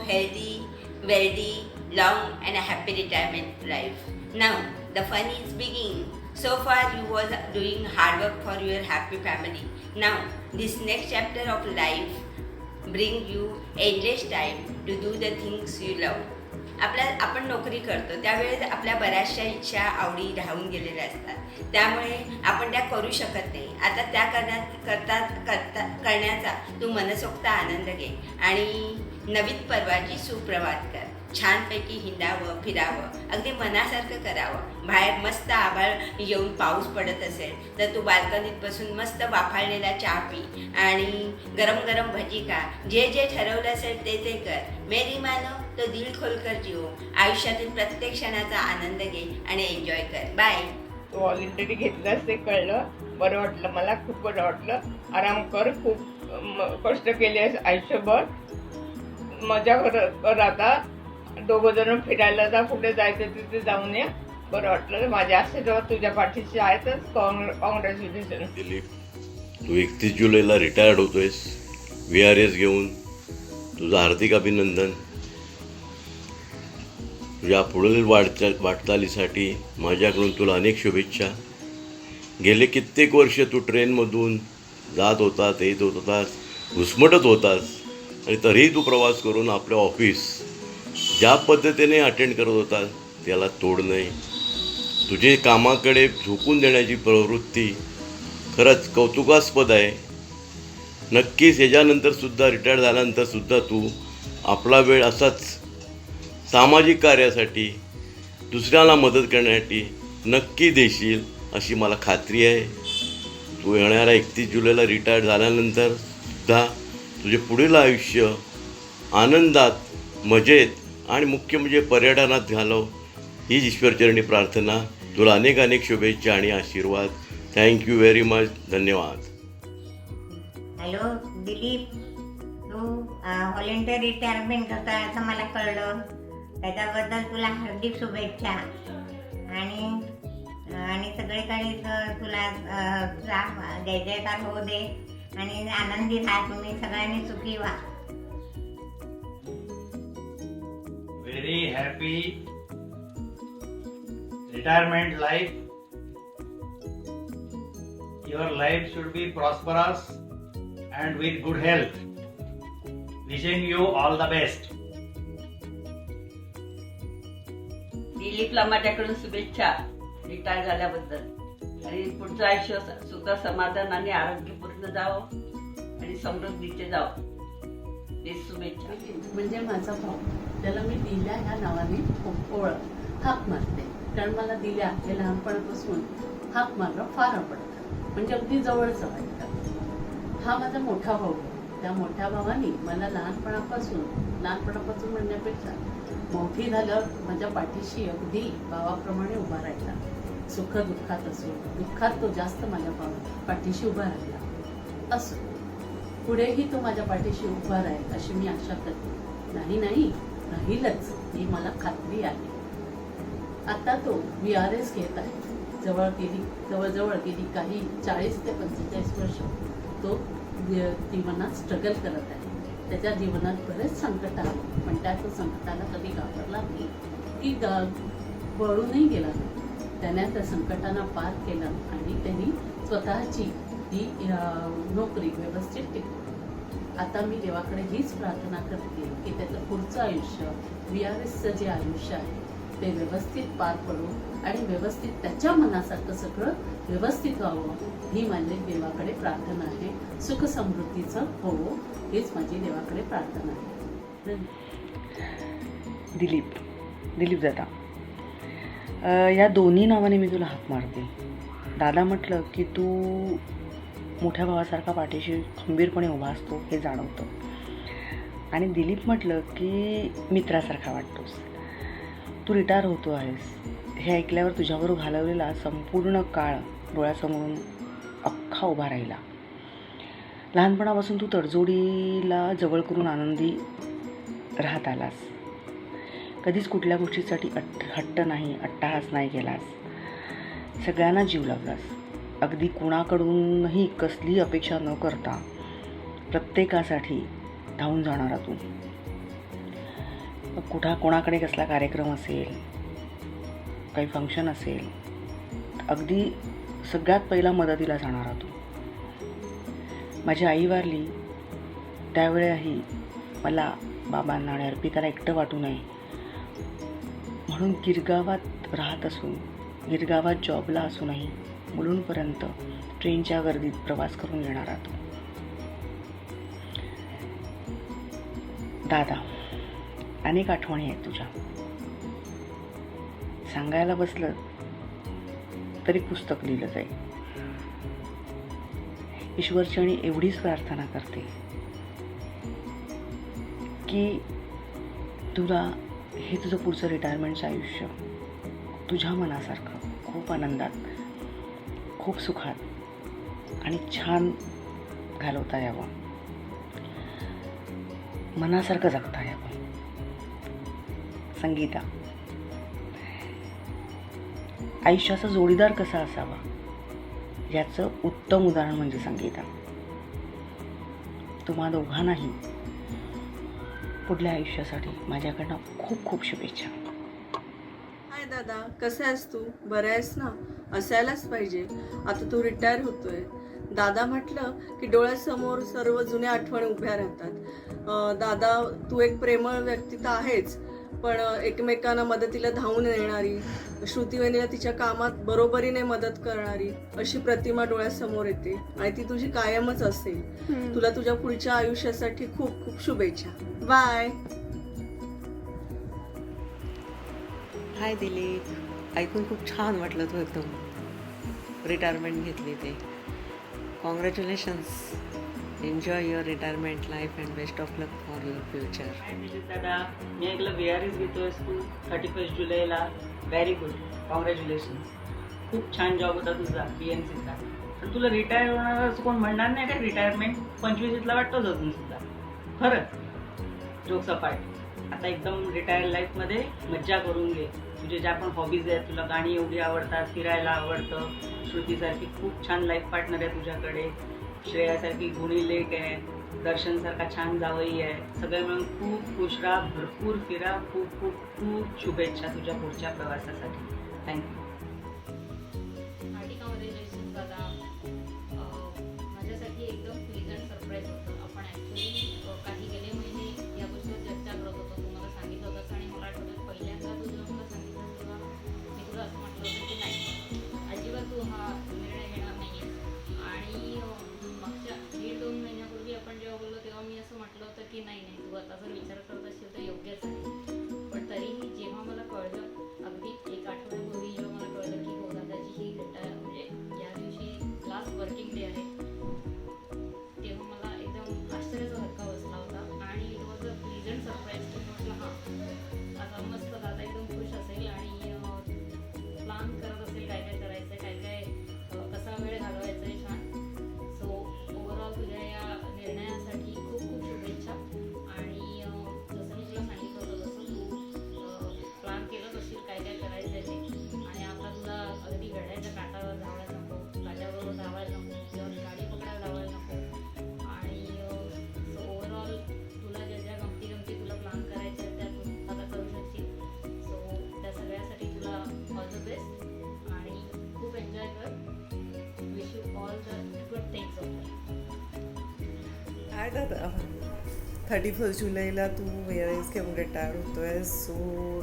healthy, wealthy, long and a happy retirement life. Now, the fun is beginning. So far you was doing hard work for your happy family. Now, this next chapter of life bring you endless time to do the things you love. आपण नोकरी करतो त्यावेळेस आपल्या बऱ्याचशा इच्छा आवडी राहून गेलेल्या असतात, त्यामुळे आपण त्या करू शकत नाही. आता त्या करण्याचा तू मनसोक्त आनंद घे आणि नवीन पर्वाची सुप्रभात कर. छानपैकी हिंडावं फिरावं, अगदी मनासारखं करावं. बाहेर मस्त आभाळ येऊन पाऊस पडत असेल तर तू बाल्कनीत बसून मस्त वाफाळलेला चहा पी आणि गरम गरम भजी खा. जे जे ठरवलं असेल ते कर. मेरी मानो तो दिल खोलकर जिओ. आयुष्यातील प्रत्येक क्षणाचा आनंद घे आणि एन्जॉय कर. बाय. तू ऑलरेडी घेतलास ते कळलं, बरं वाटलं, मला खूप बरं वाटलं. आराम कर, खूप कष्ट केले आहेस आयुष्यभर, मजा कर. आता दोघं जण फिरायला जा, कुठे जायचं तिथे जाऊन या. बरं वाटलं. माझ्या आशीर्वाद तुझ्या पाठीशी आहेतच. कॉंग्रॅच्युलेशन. दिलीप, तू 31 जुलैला रिटायर्ड होतोयस VRS घेऊन. तुझं हार्दिक अभिनंदन. तुझ्या पुढील वाटचालीसाठी माझ्याकडून तुला अनेक शुभेच्छा. गेले कित्येक वर्ष तू ट्रेनमधून जात होतास, येत होतास, घुसमटत होतास आणि तरीही तू प्रवास करून आपलं ऑफिस ज्या पद्धतीने अटेंड करत होता त्याला तोड नाही. तुझे कामाकडे झोकून देण्याची प्रवृत्ती खरंच कौतुकास्पद आहे. नक्कीच ह्याच्यानंतरसुद्धा रिटायर झाल्यानंतरसुद्धा तू आपला वेळ असाच सामाजिक कार्यासाठी, दुसऱ्याला मदत करण्यासाठी नक्की देशील अशी मला खात्री आहे. तू येणाऱ्या 31 जुलैला रिटायर झाल्यानंतरसुद्धा तुझे पुढील आयुष्य आनंदात, मजेत आणि मुख्य म्हणजे पर्यटनात घालव हीच ईश्वरचरणी प्रार्थना. तुला अनेक अनेक शुभेच्छा आणि आशीर्वाद. Thank you very much. धन्यवाद. हॅलो दिलीप, तू व्हॉलेंटिअर रिटायरमेंट करता असं मला कळलं. त्याच्याबद्दल तुला हार्दिक शुभेच्छा आणि सगळीकडे तुला जय जयकार होऊ दे आणि आनंदी राहा. तुम्ही सगळ्यांनी सुखी व्हा. Very happy retirement life. Your life should be prosperous and with good health. Wishing you all the best. दिलीपला माझ्याकडून शुभेच्छा रिटायर झाल्याबद्दल आणि पुढचं आयुष्य सुख समाधान आणि आरोग्यपूर्ण जावं आणि समृद्धीचे जावं हे शुभेच्छा. म्हणजे माझा भाऊ, त्याला मी दिल्या ह्या नावाने खूप ओळख हाक मारते, कारण मला दिल्या हे लहानपणापासून हाक मारणं फार आवडतं, म्हणजे अगदी जवळचं वाटतं. हा माझा मोठा भाऊ. त्या मोठ्या भावाने मला लहानपणापासून म्हणण्यापेक्षा मोठी झाल्यावर माझ्या पाठीशी अगदी भावाप्रमाणे उभा राहिला. सुख दुःखात असो, दुःखात तो जास्त माझ्या पाठीशी उभा राहिला. असो पुढेही तो माझ्या पाठीशी उभा राहील अशी मी आशा करते. नाही राहीलच ही मला खात्री आहे. आता तो VRS घेत आहे. जवळजवळ गेली काही 40 ते 45 वर्ष तो जीवनात स्ट्रगल करत आहे. त्याच्या जीवनात बरेच संकट आले, पण त्या तो संकटाला कधी घाबरला नाही की वळूनही गेला नाही. त्याने त्या संकटांना पार केलं आणि त्यांनी स्वतःची ही नोकरी व्यवस्थित टिकवली. आता मी देवाकडे हीच प्रार्थना करते की त्याचं पुढचं आयुष्य, VRSचं जे आयुष्य आहे ते व्यवस्थित पार पडो आणि व्यवस्थित त्याच्या मनासारखं सगळं व्यवस्थित व्हावं ही माझी देवाकडे प्रार्थना आहे. सुख समृद्धीचं हो हीच माझी देवाकडे प्रार्थना आहे. दिलीप दादा, या दोन्ही नावाने मी तुला हाक मारते. दादा म्हटलं की तू मोठ्या भावासारखा पाठीशी खंबीरपणे उभा असतो हे जाणवतं, आणि दिलीप म्हटलं की मित्रासारखा वाटतोस. तू रिटायर होतो आहेस हे ऐकल्यावर तुझ्याबरोबर घालवलेला संपूर्ण काळ डोळ्यासमोरून अख्खा उभा राहिला. लहानपणापासून तू तडजोडीला जवळ करून आनंदी राहत आलास. कधीच कुठल्या गोष्टीसाठी हट्ट नाही, अट्टहास नाही केलास. सगळ्यांना जीव लावलास. अगदी कुणाकडूनही कसली अपेक्षा न करता प्रत्येकासाठी धावून जाणारा तू. कोणाकडे कसला कार्यक्रम असेल, काही फंक्शन असेल, अगदी सगळ्यात पहिला मदतीला जाणारा तू. माझी आई वारली त्यावेळेही मला, बाबांना आणि अर्पिताला एकटं वाटू नये म्हणून गिरगावात राहत असून, गिरगावात जॉबला असूनही मुलुंडपर्यंत ट्रेनच्या गर्दीत प्रवास करून येणारा तू. दादा, अनेक आठवणी आहेत तुझ्या. सांगायला बसलं तरी पुस्तक लिहिलं जाईल. ईश्वरचरणी एवढीच प्रार्थना करते की तुला हे तुझं पुढचं रिटायरमेंटचं आयुष्य तुझ्या मनासारखं खूप आनंदात, खूप सुखात आणि छान घालवता यावं, मनासारखं जगता यावं. संगीता, आयुष्याचा जोडीदार कसा असावा याचं उत्तम उदाहरण म्हणजे संगीता. तुम्हा दोघांनाही पुढल्या आयुष्यासाठी माझ्याकडनं खूप खूप शुभेच्छा. हाय दादा, कसा आहेस तू? बरं आहेस ना? असायलाच पाहिजे. आता तू रिटायर होतोय. दादा म्हटलं की डोळ्यासमोर सर्व जुन्या आठवणी उभ्या राहतात. दादा, तू एक प्रेमळ व्यक्ती तर आहेच, पण एकमेकांना मदतीला धावून येणारी, श्रुतीवेणीला तिच्या कामात बरोबरीने मदत करणारी अशी प्रतिमा डोळ्यासमोर येते आणि ती तुझी कायमच असेल. तुला तुझ्या पुढच्या आयुष्यासाठी खूप खूप शुभेच्छा. बाय. हाय दिलीप, ऐकून खूप छान वाटलं तू एकदम रिटायरमेंट घेतली ते. Congratulations. Enjoy your retirement life and best of luck for your future. काय दिलीप दादा, मी ऐकलं VRS घेतोयस तू 31 जुलैला. Very good, congratulations. खूप छान जॉब होता तुझा PNCचा. पण तुला रिटायर होणार असं कोण म्हणणार नाही का? रिटायरमेंट 25ला वाटतोच अजून सुद्धा. खरं जोक्स अपार्ट, आता एकदम रिटायर लाईफमध्ये मज्जा करून घे. तुझे ज्या पण हॉबीज आहेत, तुला गाणी एवढी आवडतात, फिरायला आवडतं, श्रुतीसारखी खूप छान लाईफ पार्टनर आहे तुझ्याकडे, श्रेयासारखी गुणी लेक आहे, दर्शनसारखा छान जावई आहे. सगळे मिळून खूप खुश राहा, भरपूर फिरा. खूप खूप खूप शुभेच्छा तुझ्या पुढच्या प्रवासासाठी. थँक्यू. कॉंग्रॅच्युलेशन दादा. माझ्यासाठी एकदम प्लेझंट सरप्राईज होतं. आपण ॲक्च्युली काही गेले महिने या गोष्टीवर चर्चा करत होतो. तुम्हाला सांगितलं होतं आणि मला आठवतं पहिल्यांदा तू जेव्हा मला सांगितलं तेव्हा मी तुला असं म्हटलं होतं की नाही, अजिबात तू हा निर्णय घेणार नाही आहे. आणि मागच्या 1.5-2 महिन्यापूर्वी आपण जेव्हा बोललो तेव्हा मी असं म्हटलं होतं की नाही तू आता जर विचार करत असेल तर योग्यच आहे. पण तरीही जेव्हा मला कळलं, अगदी 1 आठवड्यापूर्वी जेव्हा मला कळलं की हो दादाची ही रिटायर म्हणजे या दिवशी लास्ट वर्किंग डे आहे, तेव्हा मला एकदम आश्चर्याचा धक्का बसला होता. आणि it was a pleasant surprise. म्हटलं हां, आता मस्त दादा एकदम खुश असेल आणि प्लान करत असेल काय काय करायचं आहे, काय काय कसा वेळ घालवायचा आहे छान. सो ओव्हरऑल तुझ्या या निर्णयासाठी खूप खूप शुभेच्छा. आणि जसं मी तुला सांगितलं होतं तसं तू प्लान केलंच असेल काय काय करायचं आहे ते. आणि आता तुला अगदी घड्याच्या काटावर धावायला नको, काट्याबरोबर धावायला नको, किंवा गाडी पकडायला धावायला नको. आणि सो ओव्हरऑल तुला ज्या ज्या गमती तुला प्लान करायच्या आहेत त्या तू आता करू शकशील. सो त्या सगळ्यासाठी तुला ऑल द बेस्ट आणि खूप एन्जॉय कर. Wish you all the good things of life. Hi दादा, 31 जुलैला तू VRS घेऊन रिटायर होतोय. सो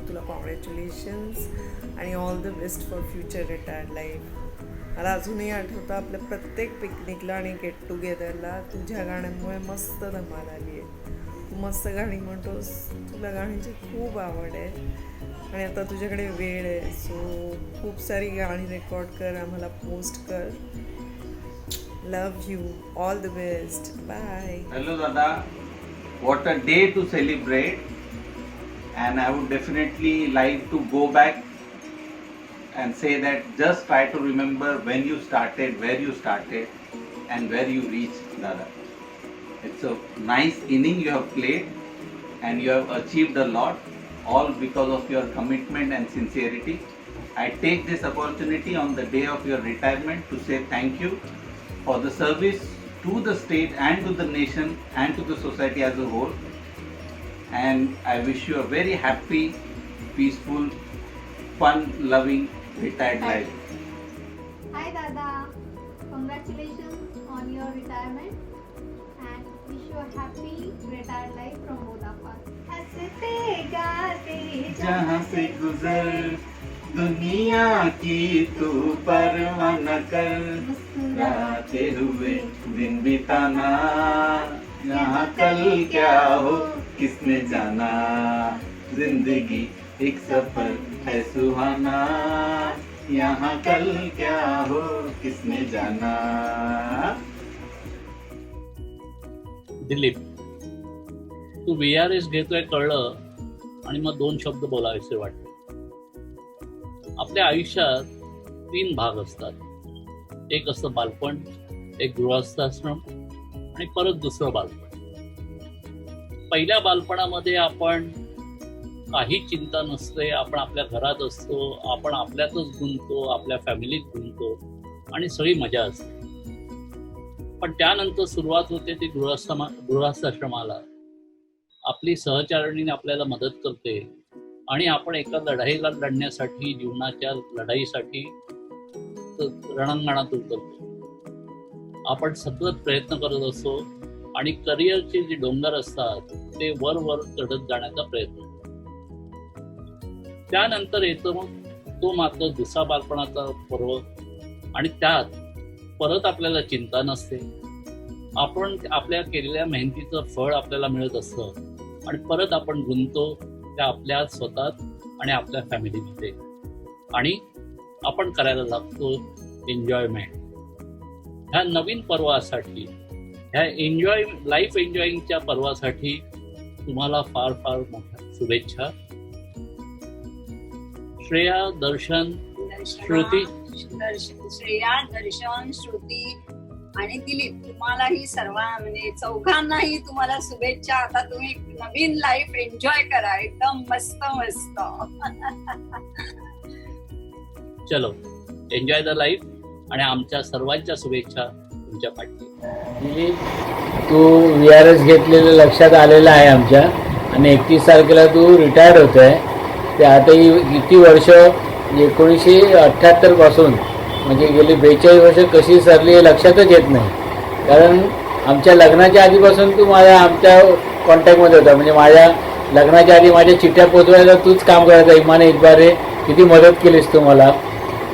तुला कॉंग्रॅच्युलेशन्स आणि all the best for future retired life. मला अजूनही आठवतं आपल्या प्रत्येक पिकनिकला आणि गेट टुगेदरला तुझ्या गाण्यांमुळे मस्त धमाल आली आहे. तू मस्त गाणी म्हणतोस, तुला गाण्यांची खूप आवड आहे आणि आता तुझ्याकडे वेळ आहे. सो खूप सारी गाणी रेकॉर्ड कर, आम्हाला पोस्ट कर. Love you, all the best, bye. Hello Dada, what a day to celebrate, and I would definitely like to go back and say that just try to remember when you started, where you started, and where you reached, Dada. It's a nice inning you have played, and you have achieved a lot, all because of your commitment and sincerity. I take this opportunity on the day of your retirement to say thank you for the service to the state and to the nation and to the society as a whole. and I wish you a very happy, peaceful, fun-loving retired life. Hi Dada, congratulations on your retirement and wish you a happy retired life from both of us. हंसते गाते जहाँ से गुजर दुनिया की तू परवाह न कर, मुस्कुराते हुए दिन बिताना, यहाँ कल क्या हो किसने जाना, जिंदगी एक सफर है सुहाना, यहाँ कल क्या हो किसने जाना. दिलीप, तू VRS घेतोय कळलं आणि मग 2 शब्द बोलायचे वाटते. आपल्या आयुष्यात 3 भाग असतात. एक असतं बालपण, एक गृहस्थाश्रम आणि परत दुसरं बालपण. पहिल्या बालपणामध्ये आपण काही चिंता नसते, आपण आपल्या घरात असतो, आपण आपल्यातच गुंततो, आपल्या फॅमिलीत गुंततो आणि सगळी मजा असते. पण त्यानंतर सुरुवात होते ती गृहस्थाश्रमाला. आपली सहचारिणी आपल्याला मदत करते आणि आपण एका लढाईला लढण्यासाठी, जीवनाच्या लढाईसाठी रणांगणात उतरतो. आपण सतत प्रयत्न करत असतो आणि करिअरचे जे डोंगर असतात ते वर चढत जाण्याचा प्रयत्न. त्यानंतर येतो मग तो मात्र दुसरा बालपणाचा पर्व आणि त्यात परत आपल्याला चिंता नसते. आपण आपल्या केलेल्या मेहनतीचं फळ आपल्याला मिळत असतं आणि परत आपण गुंततो त्या आपल्या स्वतःत आणि आपल्या फॅमिलीमध्ये आणि आपण करायला लागतो एन्जॉयमेंट. ह्या नवीन पर्वासाठी, ह्या लाईफ एन्जॉईंगच्या पर्वासाठी तुम्हाला फार फार मोठ्या शुभेच्छा. श्रेया, दर्शन, श्रुती. श्रेया, दर्शन, श्रुती आणि दिलीप, तुम्हालाही सर्व म्हणजे चौघांनाही तुम्हाला शुभेच्छा. आता तुम्ही नवीन लाईफ एन्जॉय करा, एकदम मस्त मस्त. चलो, एन्जॉय द लाईफ आणि आमच्या सर्वांच्या शुभेच्छा तुमच्या पाठी. दिलीप, तू VRS घेतलेलं लक्षात आलेलं आहे आमच्या आणि 31 तारखेला तू रिटायर होत आहे. ते आता ही किती वर्ष, 1978 पासून म्हणजे गेली 42 वर्ष कशी सरली हे लक्षातच येत नाही. कारण आमच्या लग्नाच्या आधीपासून तू आमच्या कॉन्टॅक्टमध्ये होता. म्हणजे माझ्या लग्नाच्या आधी माझ्या चिठ्ठ्या पोचवायला तूच काम करायचा. इमाने इतबारे किती मदत केलीस तू मला.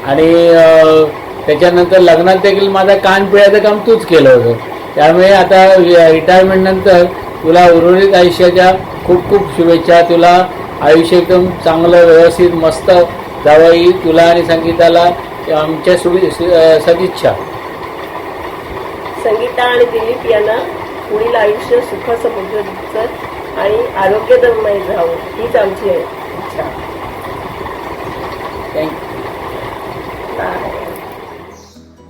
आणि त्याच्यानंतर लग्नात देखील माझा कान पिळायचं काम तूच केलं होतं. त्यामुळे आता रिटायरमेंटनंतर तुला उर्वरित आयुष्याच्या खूप खूप शुभेच्छा. तुला आयुष्य एकदम चांगलं, व्यवस्थित, मस्त जावं, तुला आणि संगीताला आमच्या सदिच्छा. संगीता आणि दिलीप यांना पुढील आयुष्य सुख समृद्धीचं आणि आरोग्यदायी राहावं हीच आमची इच्छा.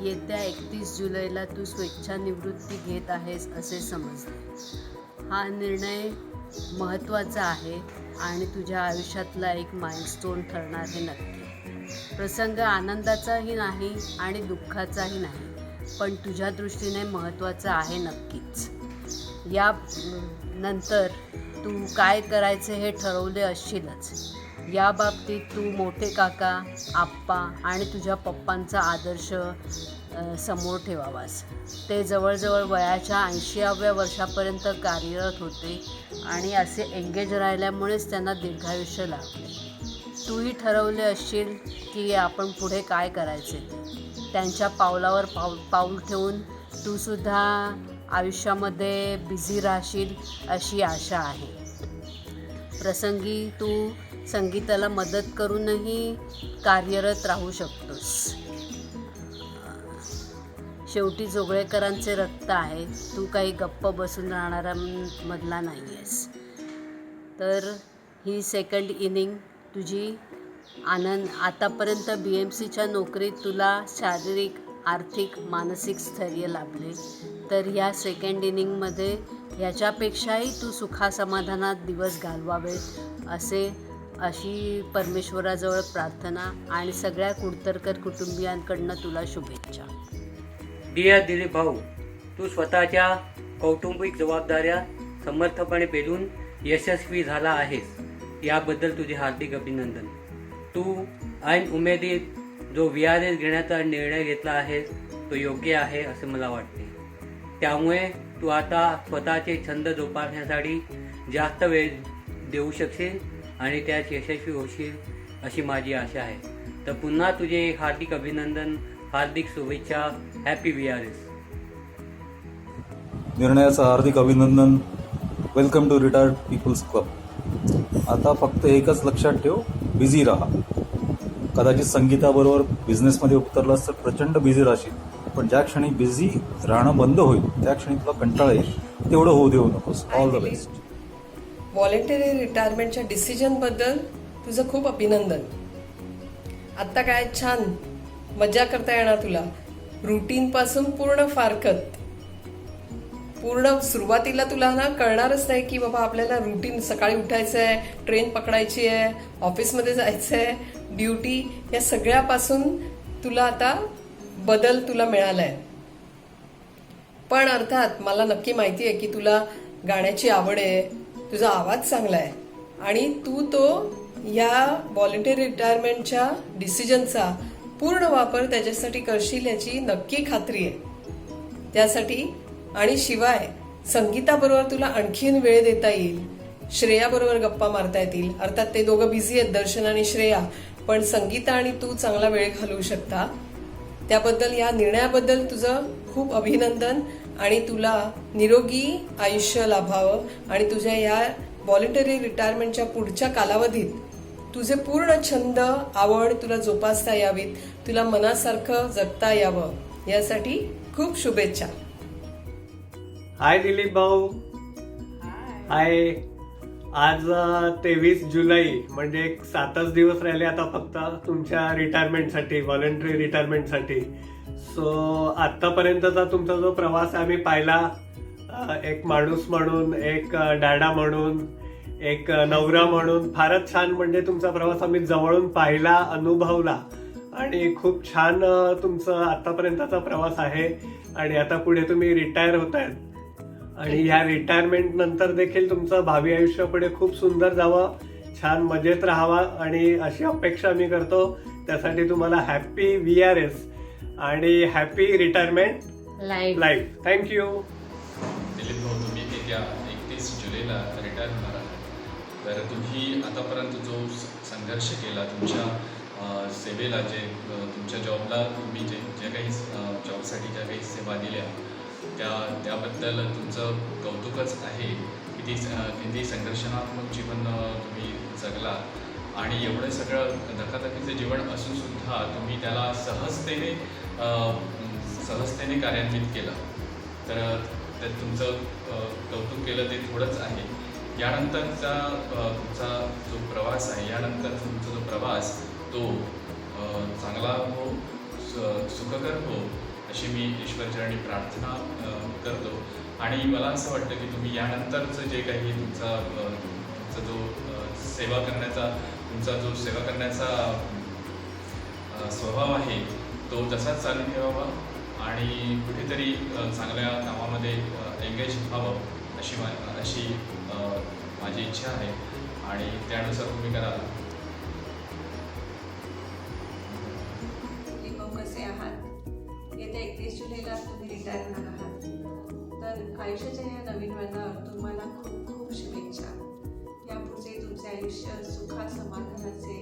येत्या 31 जुलैला तू स्वेच्छानिवृत्ती घेत आहेस असे समजले. हा निर्णय महत्त्वाचा आहे आणि तुझ्या आयुष्यातला एक माइलस्टोन ठरणार हे नक्की. प्रसंग आनंदाचाही नाही आणि दुःखाचाही नाही, पण तुझ्या दृष्टीने महत्त्वाचा आहे नक्कीच. या नंतर तू काय करायचे हे ठरवले असशीलच. या बाबतीत तू मोठे काका, आप्पा आणि तुझ्या पप्पांचा आदर्श समोर ठेवावास. ते जवळजवळ वयाच्या 80व्या वर्षापर्यंत कार्यरत होते आणि असे एंगेज राहिल्यामुळेच त्यांना दीर्घायुष्य लाभले. तूही ठरवले असशील की आपण पुढे काय करायचे. त्यांच्या पावलावर पाऊल ठेवून तूसुद्धा आयुष्यामध्ये बिझी राहशील अशी आशा आहे. प्रसंगी तू संगीताला मदत करूनही कार्यरत राहू शकतोस. शेवटी जोगळेकरांचे रक्त आहे, तू काही गप्प बसून राहणारा मधला नाही आहेस. तर ही सेकंड इनिंग तुझी आतापर्यंत BMCच्या नोकरीत तुला शारीरिक, आर्थिक, मानसिक स्थैर्य लाभले. तर ह्या सेकंड इनिंगमध्ये ह्याच्यापेक्षाही तू सुखासमाधानात दिवस घालवावेत अशी परमेश्वराजवळ प्रार्थना आणि सगळ्या कुडतरकर कुटुंबियांकडनं तुला शुभेच्छा. डिअर दिलीप भाऊ, तू स्वतःच्या कौटुंबिक जबाबदाऱ्या समर्थपणे पेलून यशस्वी झाला आहेस याबद्दल तुझे हार्दिक अभिनंदन. तू ऐन उमेदीत जो VRS घेण्याचा निर्णय घेतला आहेस तो योग्य आहे असे मला वाटते. त्यामुळे तू आता स्वतःचे छंद जोपासण्यासाठी जास्त वेळ देऊ शकशील आणि त्यात यशस्वी होशील अशी माझी आशा आहे. तर पुन्हा तुझे हार्दिक अभिनंदन, हार्दिक शुभेच्छा. Happy VRS. निर्णयाचं हार्दिक अभिनंदन. Welcome to retired peoples club. आता फक्त एकच लक्षात ठेव, बिझी राहा. कदाचित संगीताबरोबर बिझनेसमध्ये उतरलास तर प्रचंड बिझी राहशील, पण ज्या क्षणी बिझी राहणं बंद होईल त्या क्षणी तुला कंटाळा येईल. तेवढं होऊ देऊ नकोस. All the best. व्हॉलेंटरी रिटायरमेंटच्या डिसिजनबद्दल तुझं खूप अभिनंदन. आत्ता काय छान मजा करता येणार तुला. रुटीनपासून पूर्ण फारकत. पूर्ण सुरुवातीला तुला ना कळणारच नाही की बाबा आपल्याला रुटीन, सकाळी उठायचं आहे, ट्रेन पकडायची आहे, ऑफिसमध्ये जायचं आहे, ड्युटी, या सगळ्यापासून तुला आता बदल तुला मिळाला आहे. पण अर्थात मला नक्की माहिती आहे की तुला गाण्याची आवड आहे, तुझा आवाज चांगला आहे आणि तू तो या व्हॉलेंटरी रिटायरमेंटच्या डिसिजनचा पूर्ण वापर त्याच्यासाठी करशील याची नक्की खात्री आहे. त्यासाठी आणि शिवाय संगीताबरोबर तुला आणखीन वेळ देता येईल, श्रेयाबरोबर गप्पा मारता येतील. अर्थात ते दोघं बिझी आहेत, दर्शन आणि श्रेया, पण संगीता आणि तू चांगला वेळ घालवू शकता. त्याबद्दल, या निर्णयाबद्दल तुझं खूप अभिनंदन आणि तुला निरोगी आयुष्य लाभावं आणि तुझ्या या व्हॉलेंटरी रिटायरमेंटच्या पुढच्या कालावधीत तुझे पूर्ण छंद, आवड तुला जोपासता यावीत, तुला मनासारखं जगता यावं, यासाठी खूप शुभेच्छा. हाय दिलीप भाऊ. हाय. आज 23 जुलै म्हणजे एक 7च दिवस राहिले आता फक्त तुमच्या रिटायरमेंटसाठी, व्हॉलेंटरी रिटायरमेंटसाठी. सो आत्तापर्यंतचा तुमचा जो प्रवास आम्ही पाहिला, एक माणूस म्हणून, एक डॅडा म्हणून, एक नवरा म्हणून, फारच छान. म्हणजे तुमचा प्रवास आम्ही जवळून पाहिला, अनुभवला आणि खूप छान तुमचा आत्तापर्यंतचा प्रवास आहे. आणि आता पुढे तुम्ही रिटायर होत आहेत आणि ह्या रिटायरमेंट नंतर देखील तुमचं भावी आयुष्य पुढे खूप सुंदर जावं, छान मजेत राहावा आणि अशी अपेक्षा मी करतो. त्यासाठी तुम्हाला हॅपी VRS आणि happy retirement life. Thank you. Dilip भाऊ, तुम्ही येत्या 31 जुलैला रिटायर होणार आहात. तर तुम्ही आतापर्यंत जो संघर्ष केला, तुमच्या सेवेला, जे तुमच्या जॉबला तुम्ही जे काही जॉबसाठी ज्या काही सेवा दिल्या त्याबद्दल तुमचं कौतुकच आहे. किती संघर्षात्मक जीवन तुम्ही जगला आणि एवढं सगळं धकाधकीचं जीवन असून सुद्धा तुम्ही त्याला सहजतेने कार्यान्वित केलं. तर तुमचं कौतुक केलं ते थोडंच आहे. यानंतरचा तुमचा जो प्रवास आहे, यानंतर तुमचा जो प्रवास तो चांगला हो, सुखकर हो अशी मी ईश्वरचरणी प्रार्थना करतो. आणि मला असं वाटतं की तुम्ही यानंतरचं जे काही तुमचा जो सेवा करण्याचा स्वभाव आहे तो तसाच चालू ठेवावा आणि कुठेतरी चांगल्या कामामध्ये एंगेज व्हावं अशी माझी इच्छा आहे आणि त्यानुसार तुम्ही करा. कसे आहात? येत्या 31 जुलैला तुम्ही रिटायर होणार आहात. तर आयुष्याच्या या नवीन वळणावर तुम्हाला खूप खूप शुभेच्छा. यापुढचे तुमचे आयुष्य सुखा समाधानाचे,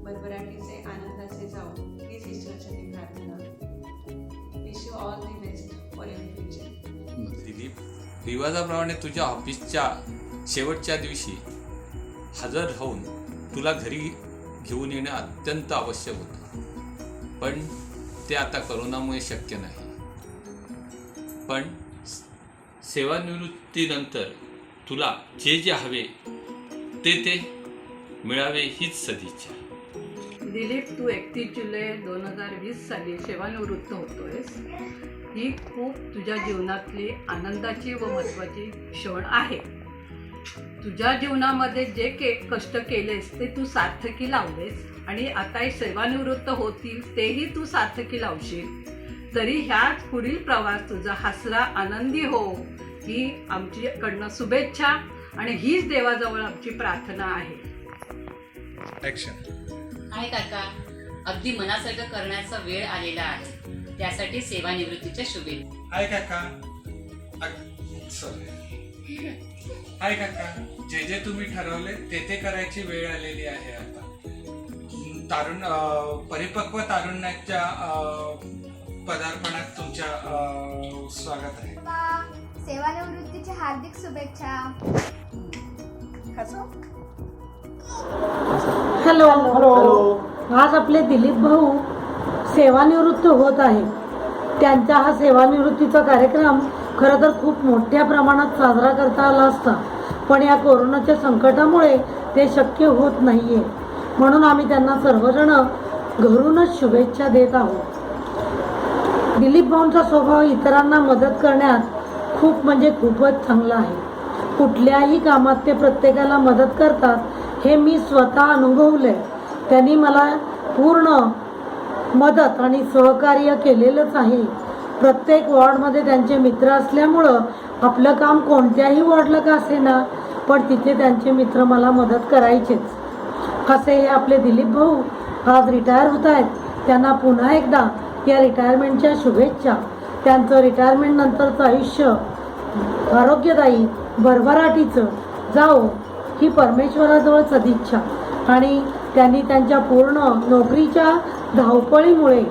भरभराटीचे, आनंदाचे जाऊ हीच ईश्वरचरणी प्रार्थना. Wish you all the best for your future. Dilip, रिवाजाप्रमाणे तुझ्या ऑफिसच्या शेवटच्या दिवशी हजर राहून तुला घरी घेऊन येणं अत्यंत आवश्यक होतं, पण ते आता करोनामुळे शक्य नाही. पण सेवानिवृत्तीनंतर तुला जे हवे ते मिळावे हीच सदिच्छा. दिलीप, तू 31 जुलै 2020 साली सेवानिवृत्त होतोयस. ही खूप तुझ्या जीवनातली आनंदाची व महत्त्वाची क्षण आहे. तुझ्या जीवनामध्ये जे कष्ट केलेस ते तू सार्थकी लावलेस आणि आता सेवानिवृत्त होतील तेही तू सार्थकी लावशील. तरी ह्याच पुढील प्रवास तुझा हसरा आनंदी हो ही आमच्याकडनं शुभेच्छा आणि हीच देवाजवळ आमची प्रार्थना आहे. हाय काका, अगदी मनासारखं करण्याचा वेळ आलेला आहे. त्यासाठी सेवानिवृत्तीच्या शुभेच्छा. हाय काका, हाय काका, जे जे तुम्ही ठरवले ते करायची वेळ आलेली आहे आता. परिपक्व तारुण्याच्या पदार्पणात तुमच्या स्वागत आहे. सेवानिवृत्तीच्या हार्दिक शुभेच्छा. हॅलो. आज आपले दिलीप भाऊ सेवानिवृत्त होत आहे. त्यांचा हा सेवानिवृत्तीचा कार्यक्रम खरं तर खूप मोठ्या प्रमाणात साजरा करता आला असता, पण या कोरोनाच्या संकटामुळे ते शक्य होत नाहीये. म्हणून आम्ही त्यांना सर्वजण घरूनच शुभेच्छा देत आहोत. दिलीप भाऊंचा स्वभाव इतरांना मदत करण्यात खूप म्हणजे खूपच चांगला आहे. कुठल्याही कामात ते प्रत्येकाला मदत करतात, हे मी स्वतः अनुभवलंय. त्यांनी मला पूर्ण मदत आणि सहकार्य केलेलंच आहे. प्रत्येक वॉर्डमध्ये त्यांचे मित्र असल्यामुळं आपलं काम कोणत्याही वॉर्डला का असेना, पण तिथे त्यांचे मित्र मला मदत करायचेच. असे हे आपले दिलीप भाऊ आज रिटायर होत आहेत. त्यांना पुन्हा एकदा या रिटायरमेंटच्या शुभेच्छा. त्यांचं रिटायरमेंट नंतरचं आयुष्य आरोग्यदायी भरभराटीचं जाओ ही परमेश्वराजवळ सदिच्छा. आणि त्यांनी त्यांच्या पूर्ण नोकरीच्या धावपळीमुळे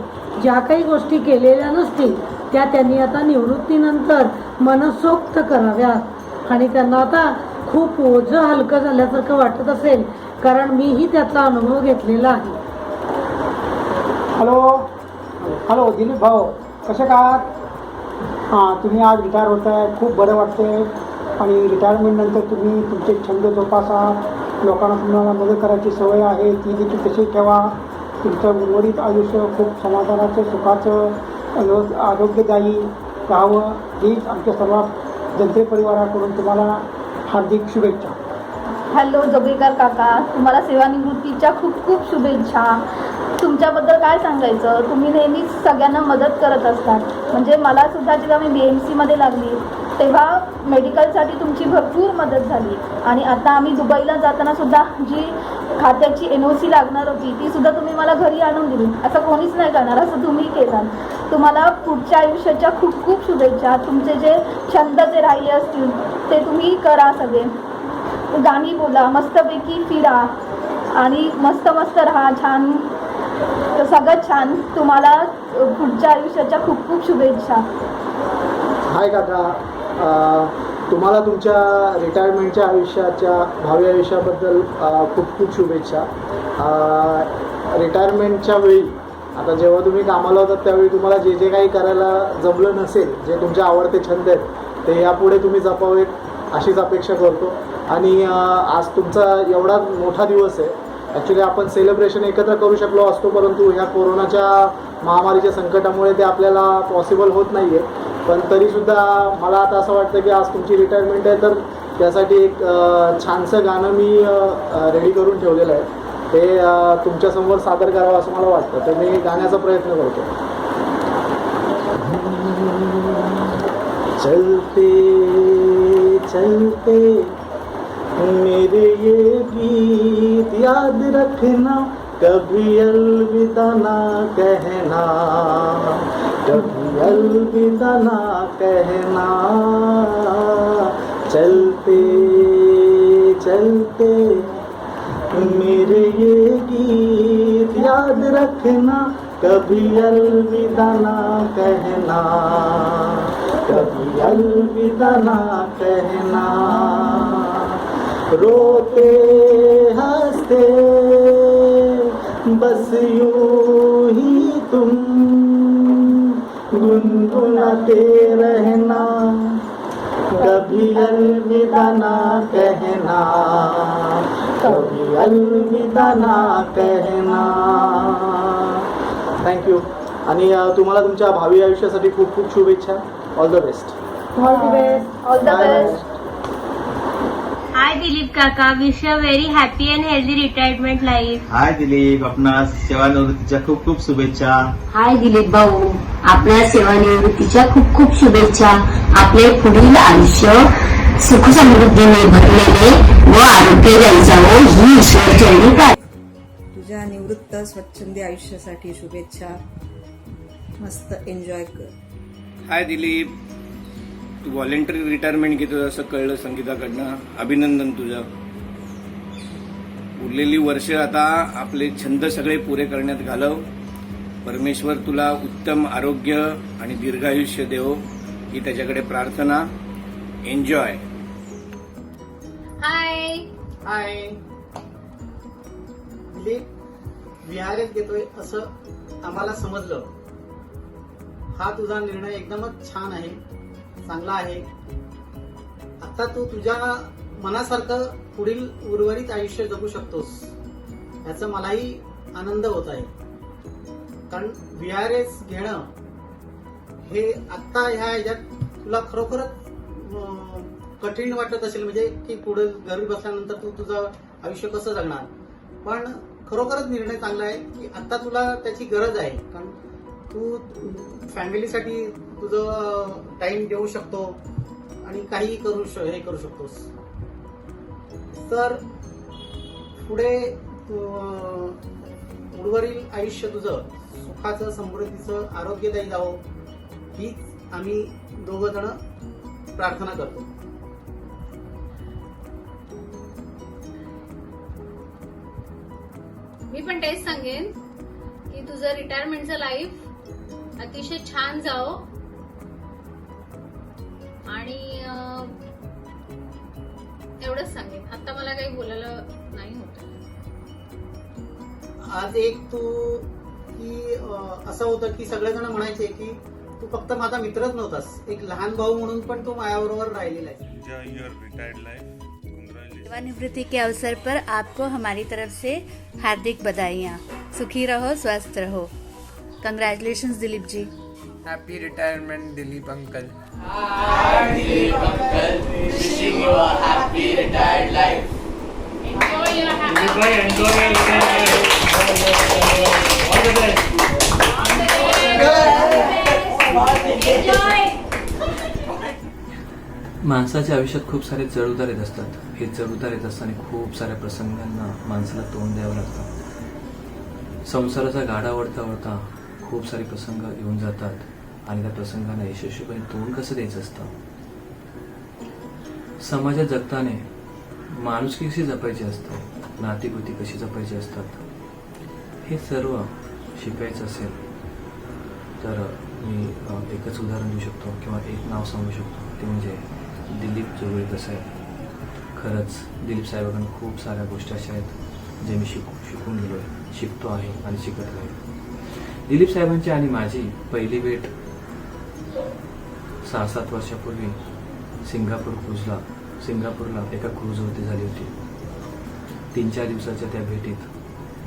ज्या काही गोष्टी केलेल्या नसतील त्या त्यांनी आता निवृत्तीनंतर मनसोक्त कराव्यात. आणि त्यांना आता खूप ओझं हलकं झाल्यासारखं वाटत असेल, कारण मीही त्याचा अनुभव घेतलेला आहे. हॅलो दिलीप भाऊ, कसे का? तुम्ही आज रिटायर होत आहे, खूप बरं वाटते. आणि रिटायरमेंटनंतर तुम्ही तुमचे छंद जोपासा, लोकांना तुम्हाला मदत करायची सवय आहे ती देखील तशी ठेवा. तुमचं उर्वरित आयुष्य खूप समाधानाचं, सुखाचं, आरोग्यदायी राहावं हीच आमच्या सर्व जनते परिवाराकडून तुम्हाला हार्दिक शुभेच्छा. हॅलो जोगेकर काका, तुम्हाला सेवानिवृत्तीच्या खूप खूप शुभेच्छा. तुमच्याबद्दल काय सांगायचं, तुम्ही नेहमीच सगळ्यांना मदत करत असतात. म्हणजे मला सुद्धा जेव्हा मी BMCमध्ये लागली तेव्हा मेडिकलसाठी तुमची भरपूर मदत झाली. आणि आता आम्ही दुबईला जाताना सुद्धा जी खात्याची NOC लागणार होती ती सुद्धा तुम्ही मला घरी आणून दिली. असं कोणीच नाही करणार, असं तुम्ही केलं. तुम्हाला पुढच्या आयुष्याच्या खूप खूप शुभेच्छा. तुमचे जे छंद जे राहिले असतील ते तुम्ही करा. सगळे गाणी बोला, मस्तपैकी फिरा आणि मस्त मस्त राहा. छान, सगळं छान. तुम्हाला पुढच्या आयुष्याच्या खूप खूप शुभेच्छा. हाय काका, तुम्हाला तुमच्या रिटायरमेंटच्या आयुष्याच्या भावी आयुष्याबद्दल खूप खूप शुभेच्छा. रिटायरमेंटच्या वेळी आता जेव्हा तुम्ही कामाला होतात त्यावेळी तुम्हाला जे जे काही करायला जमलं नसेल, जे तुमचे आवडते छंद आहेत ते यापुढे तुम्ही जपावेत अशीच अपेक्षा करतो. आणि आज तुमचा एवढा मोठा दिवस आहे. ॲक्च्युली आपण सेलिब्रेशन एकत्र करू शकलो असतो, परंतु ह्या कोरोनाच्या महामारीच्या संकटामुळे ते आपल्याला पॉसिबल होत नाही आहे. पण तरीसुद्धा मला आता असं वाटतं की आज तुमची रिटायरमेंट आहे, तर त्यासाठी एक छानसं गाणं मी रेडी करून ठेवलेलं आहे. ते तुमच्यासमोर सादर करावं असं मला वाटतं, तर मी गाण्याचा प्रयत्न करतो. चलते चलते मेरे ये गीत याद रखना, कभी अलविदा ना कहना, कभी अलविदा ना कहना. चलते चलते मेरे ये गीत याद रखना, कभी अलविदा ना कहना, कभी अलविदा ना कहना. रोते हंसते बस यूं ही तुम गुनगुनाते रहना, कभी अलविदा ना कहना, कभी अलविदा ना कहना. थँक्यू. आणि तुम्हाला तुमच्या भावी आयुष्यासाठी खूप खूप शुभेच्छा. All the best. All the best. All the best. Hi Dilip काका, wish a very happy and healthy retirement life. Hi Dilip, आपणास सेवानिवृत्तीच्या खूप खूप शुभेच्छा. हाय दिलीप भाऊ, आपल्या सेवानिवृत्तीच्या खूप खूप शुभेच्छा. आपले पुढील आयुष्य सुखसमृद्धीने भरलेले व आरोग्यदायी जावो ही ईश्वरचरणी प्रार्थना. तुझ्या निवृत्त स्वच्छंदी आयुष्यासाठी शुभेच्छा. मस्त एन्जॉय कर. हाय दिलीप, तू व्हॉलेंटरी रिटायरमेंट घेतो असं कळलं संगीताकडनं. अभिनंदन तुझं. उरलेली वर्ष आता आपले छंद सगळे पुरे करण्यात घालव. परमेश्वर तुला उत्तम आरोग्य आणि दीर्घायुष्य देवो ही त्याच्याकडे प्रार्थना. एन्जॉय. हाय हाय दिलीप, विहारेच घेतोय असं आम्हाला समजलं. हा तुझा निर्णय एकदमच छान आहे, चांगला आहे. आता तू तुझ्या मनासारखं पुढील उर्वरित आयुष्य जगू शकतोस याचा मलाही आनंद होत आहे. कारण VRS घेणं हे आत्ता ह्या ह्याच्यात तुला खरोखरच कठीण वाटत असेल, म्हणजे की पुढे घरी बसल्यानंतर तू तुझं आयुष्य कसं जगणार. पण खरोखरच निर्णय चांगला आहे की आता तुला त्याची गरज आहे. कारण तू फॅमिलीसाठी तुझं टाइम देऊ शकतो आणि काही हे करू शकतोस. तर पुढे उर्वरील आयुष्य तुझं सुखाचं, समृद्धीचं, आरोग्यदायी जावं हीच आम्ही दोघं जण प्रार्थना करतो. मी पण तेच सांगेन की तुझं रिटायरमेंटचं लाईफ अतिशय छान जावं आणि एवढंच सांगेन. आता मला काही बोलायला नाही होत. आज एक तू की असं होतं की सगळेजण म्हणायचे की तू फक्त माझा मित्रच नव्हतास, एक लहान भाऊ म्हणून पण तू माझ्याबरोबर राहिलेला आहे. सेवानिवृत्ति के अवसर पर आपको हमारी तरफ से हार्दिक बधाइयाँ. सुखी रहो, स्वस्थ रहो. Congratulations Dilip ji. Happy retirement Dilip uncle. Hi Dilip uncle, wishing you a happy retired life. Enjoy your happy Enjoy your retired life. All the best. माणसाच्या आयुष्यात खूप सारे चढउतार येत असतात. हे चढउतार येत असताना खूप साऱ्या प्रसंगांना माणसाला तोंड द्यावं लागतं. संसाराचा गाडा ओढता ओढता खूप सारे प्रसंग येऊन जातात आणि त्या प्रसंगांना यशस्वीपणे तोंड कसं द्यायचं असतं. समाजात जगताना माणुसकी कशी जपायची असते, नातीगोती कशी जपायची असतात, हे सर्व शिकायचं असेल तर मी एकच उदाहरण देऊ शकतो किंवा एक नाव सांगू शकतो, ते म्हणजे दिलीप जोगळेकर साहेब. खरंच दिलीप साहेबांकडून खूप साऱ्या गोष्टी अशा आहेत जे मी शिकून गेलो आहे, शिकतो आहे आणि शिकत आहे. दिलीप साहेबांची आणि माझी पहिली भेट 6-7 वर्षापूर्वी सिंगापूरला एका क्रूजवरती झाली होती. 3-4 दिवसाच्या त्या भेटीत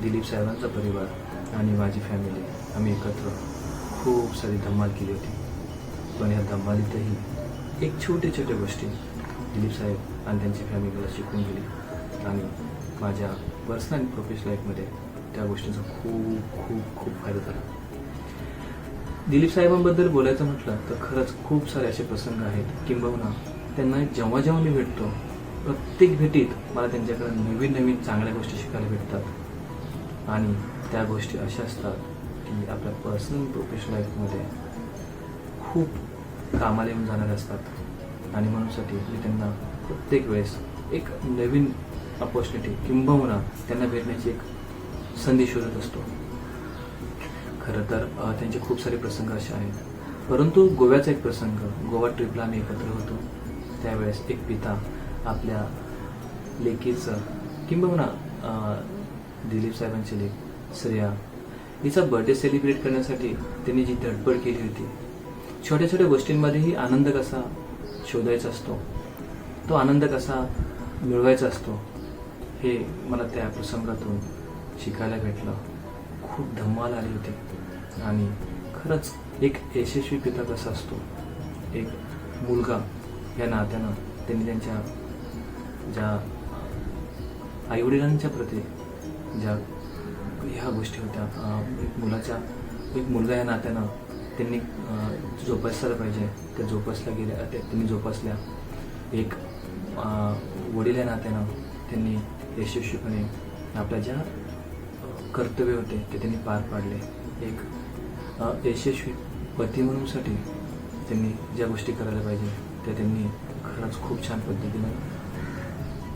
दिलीप साहेबांचा परिवार आणि माझी फॅमिली आम्ही एकत्र खूप सारी धमाल केली होती. पण या धमालीतही एक छोट्या गोष्टी दिलीप साहेब आणि त्यांची फॅमिलीला शिकून गेली आणि माझ्या पर्सनल आणि प्रोफेशनल लाईफमध्ये त्या गोष्टींचा खूप फायदा झाला. दिलीप साहेबांबद्दल बोलायचं म्हटलं तर खरंच खूप सारे असे प्रसंग आहेत, किंबहुना त्यांना जेव्हा मी भेटतो प्रत्येक भेटीत मला त्यांच्याकडे नवीन चांगल्या गोष्टी शिकायला भेटतात आणि त्या गोष्टी अशा असतात की आपल्या पर्सनल प्रोफेशनल लाईफमध्ये खूप कामाला येऊन जाणारे असतात आणि म्हणूनसाठी मी त्यांना प्रत्येक वेळेस एक नवीन अपॉर्च्युनिटी किंबहुना त्यांना भेटण्याची एक संधी शोधत असतो. खरं तर त्यांचे खूप सारे प्रसंग असे आहेत, परंतु गोव्याचा एक प्रसंग, गोवा ट्रिपला आम्ही एकत्र होतो त्यावेळेस एक पिता आपल्या लेकीचं किंबहुना दिलीप साहेबांची लेक श्रेया हिचा बर्थडे सेलिब्रेट करण्यासाठी त्यांनी जी धडपड केली होती, छोट्या गोष्टींमध्येही आनंद कसा शोधायचा असतो, तो आनंद कसा मिळवायचा असतो, हे मला त्या प्रसंगातून शिकायला भेटलं. खूप धम्माल आली होती आणि खरंच एक यशस्वी पिता कसा असतो, एक मुलगा या नात्यानं त्यांनी त्यांच्या ज्या आईवडिलांच्या प्रती ज्या ह्या गोष्टी होत्या, एक मुलगा या नात्यानं त्यांनी जोपासायला पाहिजे त्या जोपासल्या गेल्या, त्यांनी जोपासल्या. एक वडील या नात्यानं त्यांनी यशस्वीपणे आपल्या ज्या कर्तव्य होते ते त्यांनी पार पाडले. एक यशस्वी पती म्हणूनसाठी त्यांनी ज्या गोष्टी करायला पाहिजे त्या त्यांनी खरंच खूप छान पद्धतीनं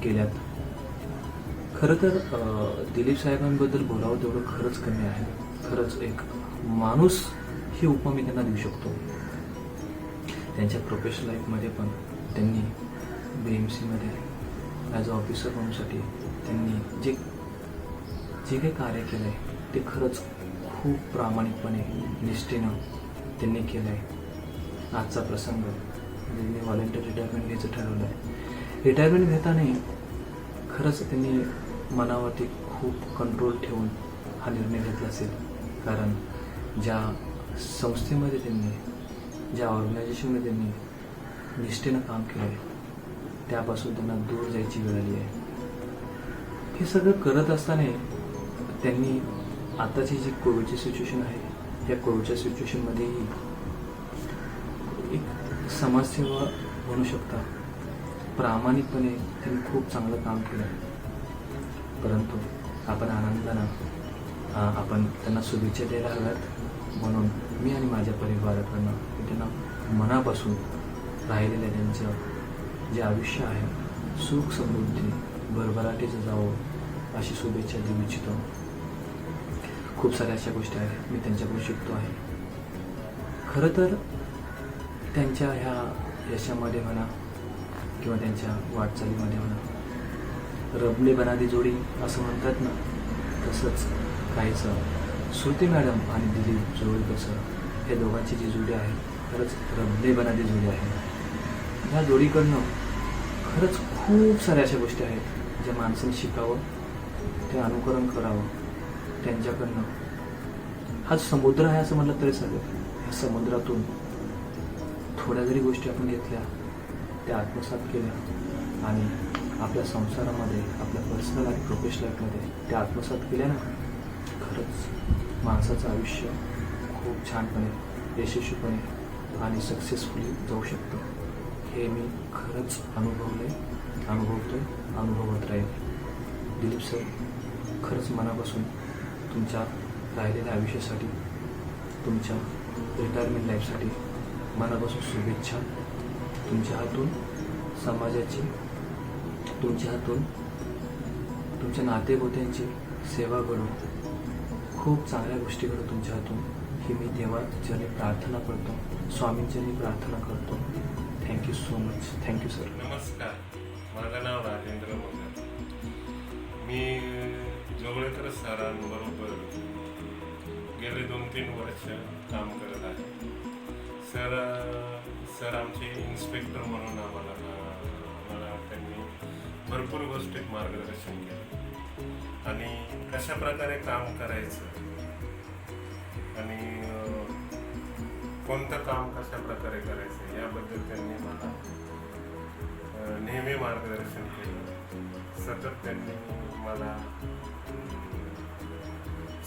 केल्यात. खरं तर दिलीप साहेबांबद्दल बोलावं तेवढं खरंच कमी आहे. खरंच एक माणूस ही उपमा मी त्यांना देऊ शकतो. त्यांच्या प्रोफेशनल लाईफमध्ये पण त्यांनी BMCमध्ये ॲज अ ऑफिसर म्हणूनसाठी त्यांनी जे काही कार्य केलं आहे ते खरंच खूप प्रामाणिकपणे निष्ठेनं त्यांनी केलं आहे. आजचा प्रसंग म्हणजे मी व्हॉलेंटियर रिटायरमेंट घ्यायचं ठरवलं आहे. रिटायरमेंट घेतानाही खरंच त्यांनी मनावरती खूप कंट्रोल ठेवून हा निर्णय घेतला असेल. कारण ज्या संस्थेमध्ये त्यांनी ज्या ऑर्गनायझेशनमध्ये त्यांनी निष्ठेनं काम केलं आहे त्यापासून त्यांना दूर जायची वेळ आली आहे. हे सगळं करत असताना त्यांनी आताची जी कोविडची सिच्युएशन आहे या कोविडच्या सिच्युएशनमध्येही एक समाजसेवा म्हणू शकता प्रामाणिकपणे त्यांनी खूप चांगलं काम केलं आहे. परंतु आपण आनंदानं आपण त्यांना शुभेच्छा द्यायला हव्यात म्हणून मी आणि माझ्या परिवाराकडनं मी त्यांना मनापासून राहिलेलं त्यांचं जे आयुष्य आहे सुख समृद्धी भरभराटीचं जावं अशी शुभेच्छा देऊ इच्छितो. खूप साऱ्या अशा गोष्टी आहेत मी त्यांच्याकडून शिकतो आहे. खरं तर त्यांच्या ह्या यशामध्ये म्हणा किंवा त्यांच्या वाटचालीमध्ये म्हणा रबने बनादी जोडी असं म्हणतात ना तसंच काहीचं श्रुती मॅडम आणि दिलीप जोडी कसं हे दोघांची जी जोडी आहे खरंच रबने बनादी जोडी आहे. ह्या जोडीकडनं खरंच खूप साऱ्या अशा गोष्टी आहेत ज्या माणसाने शिकावं ते अनुकरण करावं. त्यांच्याकडनं हा समुद्र आहे असं म्हटलं तरी चालेल. ह्या समुद्रातून थोड्या जरी गोष्टी आपण घेतल्या त्या आत्मसात केल्या आणि आपल्या संसारामध्ये आपल्या पर्सनल आणि प्रोफेशनल लाईफमध्ये त्या आत्मसात केल्या ना खरंच माणसाचं आयुष्य खूप छानपणे यशस्वीपणे आणि सक्सेसफुली जाऊ शकतं. हे मी खरंच अनुभवतोय अनुभवत राहील. दिलीप सर खरंच मनापासून तुमच्या राहिलेल्या आयुष्यासाठी तुमच्या रिटायरमेंट लाईफसाठी मनापासून शुभेच्छा. तुमच्या हातून समाजाची तुमच्या हातून तुमच्या नातेगोत्यांची सेवा घडो खूप चांगल्या गोष्टी घडो तुमच्या हातून ही मी देवाचरणी प्रार्थना करतो स्वामींचरणी प्रार्थना करतो. Thank you so much. Thank you sir. नमस्कार. माझं नाव राजेंद्र मोगर. मी जोगळेकर सरांबरोबर गेले 2-3 वर्ष काम करत आहे. सर आमचे इन्स्पेक्टर म्हणून आम्हाला त्यांनी भरपूर गोष्टीत मार्गदर्शन केलं आणि कशा प्रकारे काम करायचं आणि कोणतं काम कशा प्रकारे करायचं याबद्दल त्यांनी मला नेहमी मार्गदर्शन केलं. सतत त्यांनी मला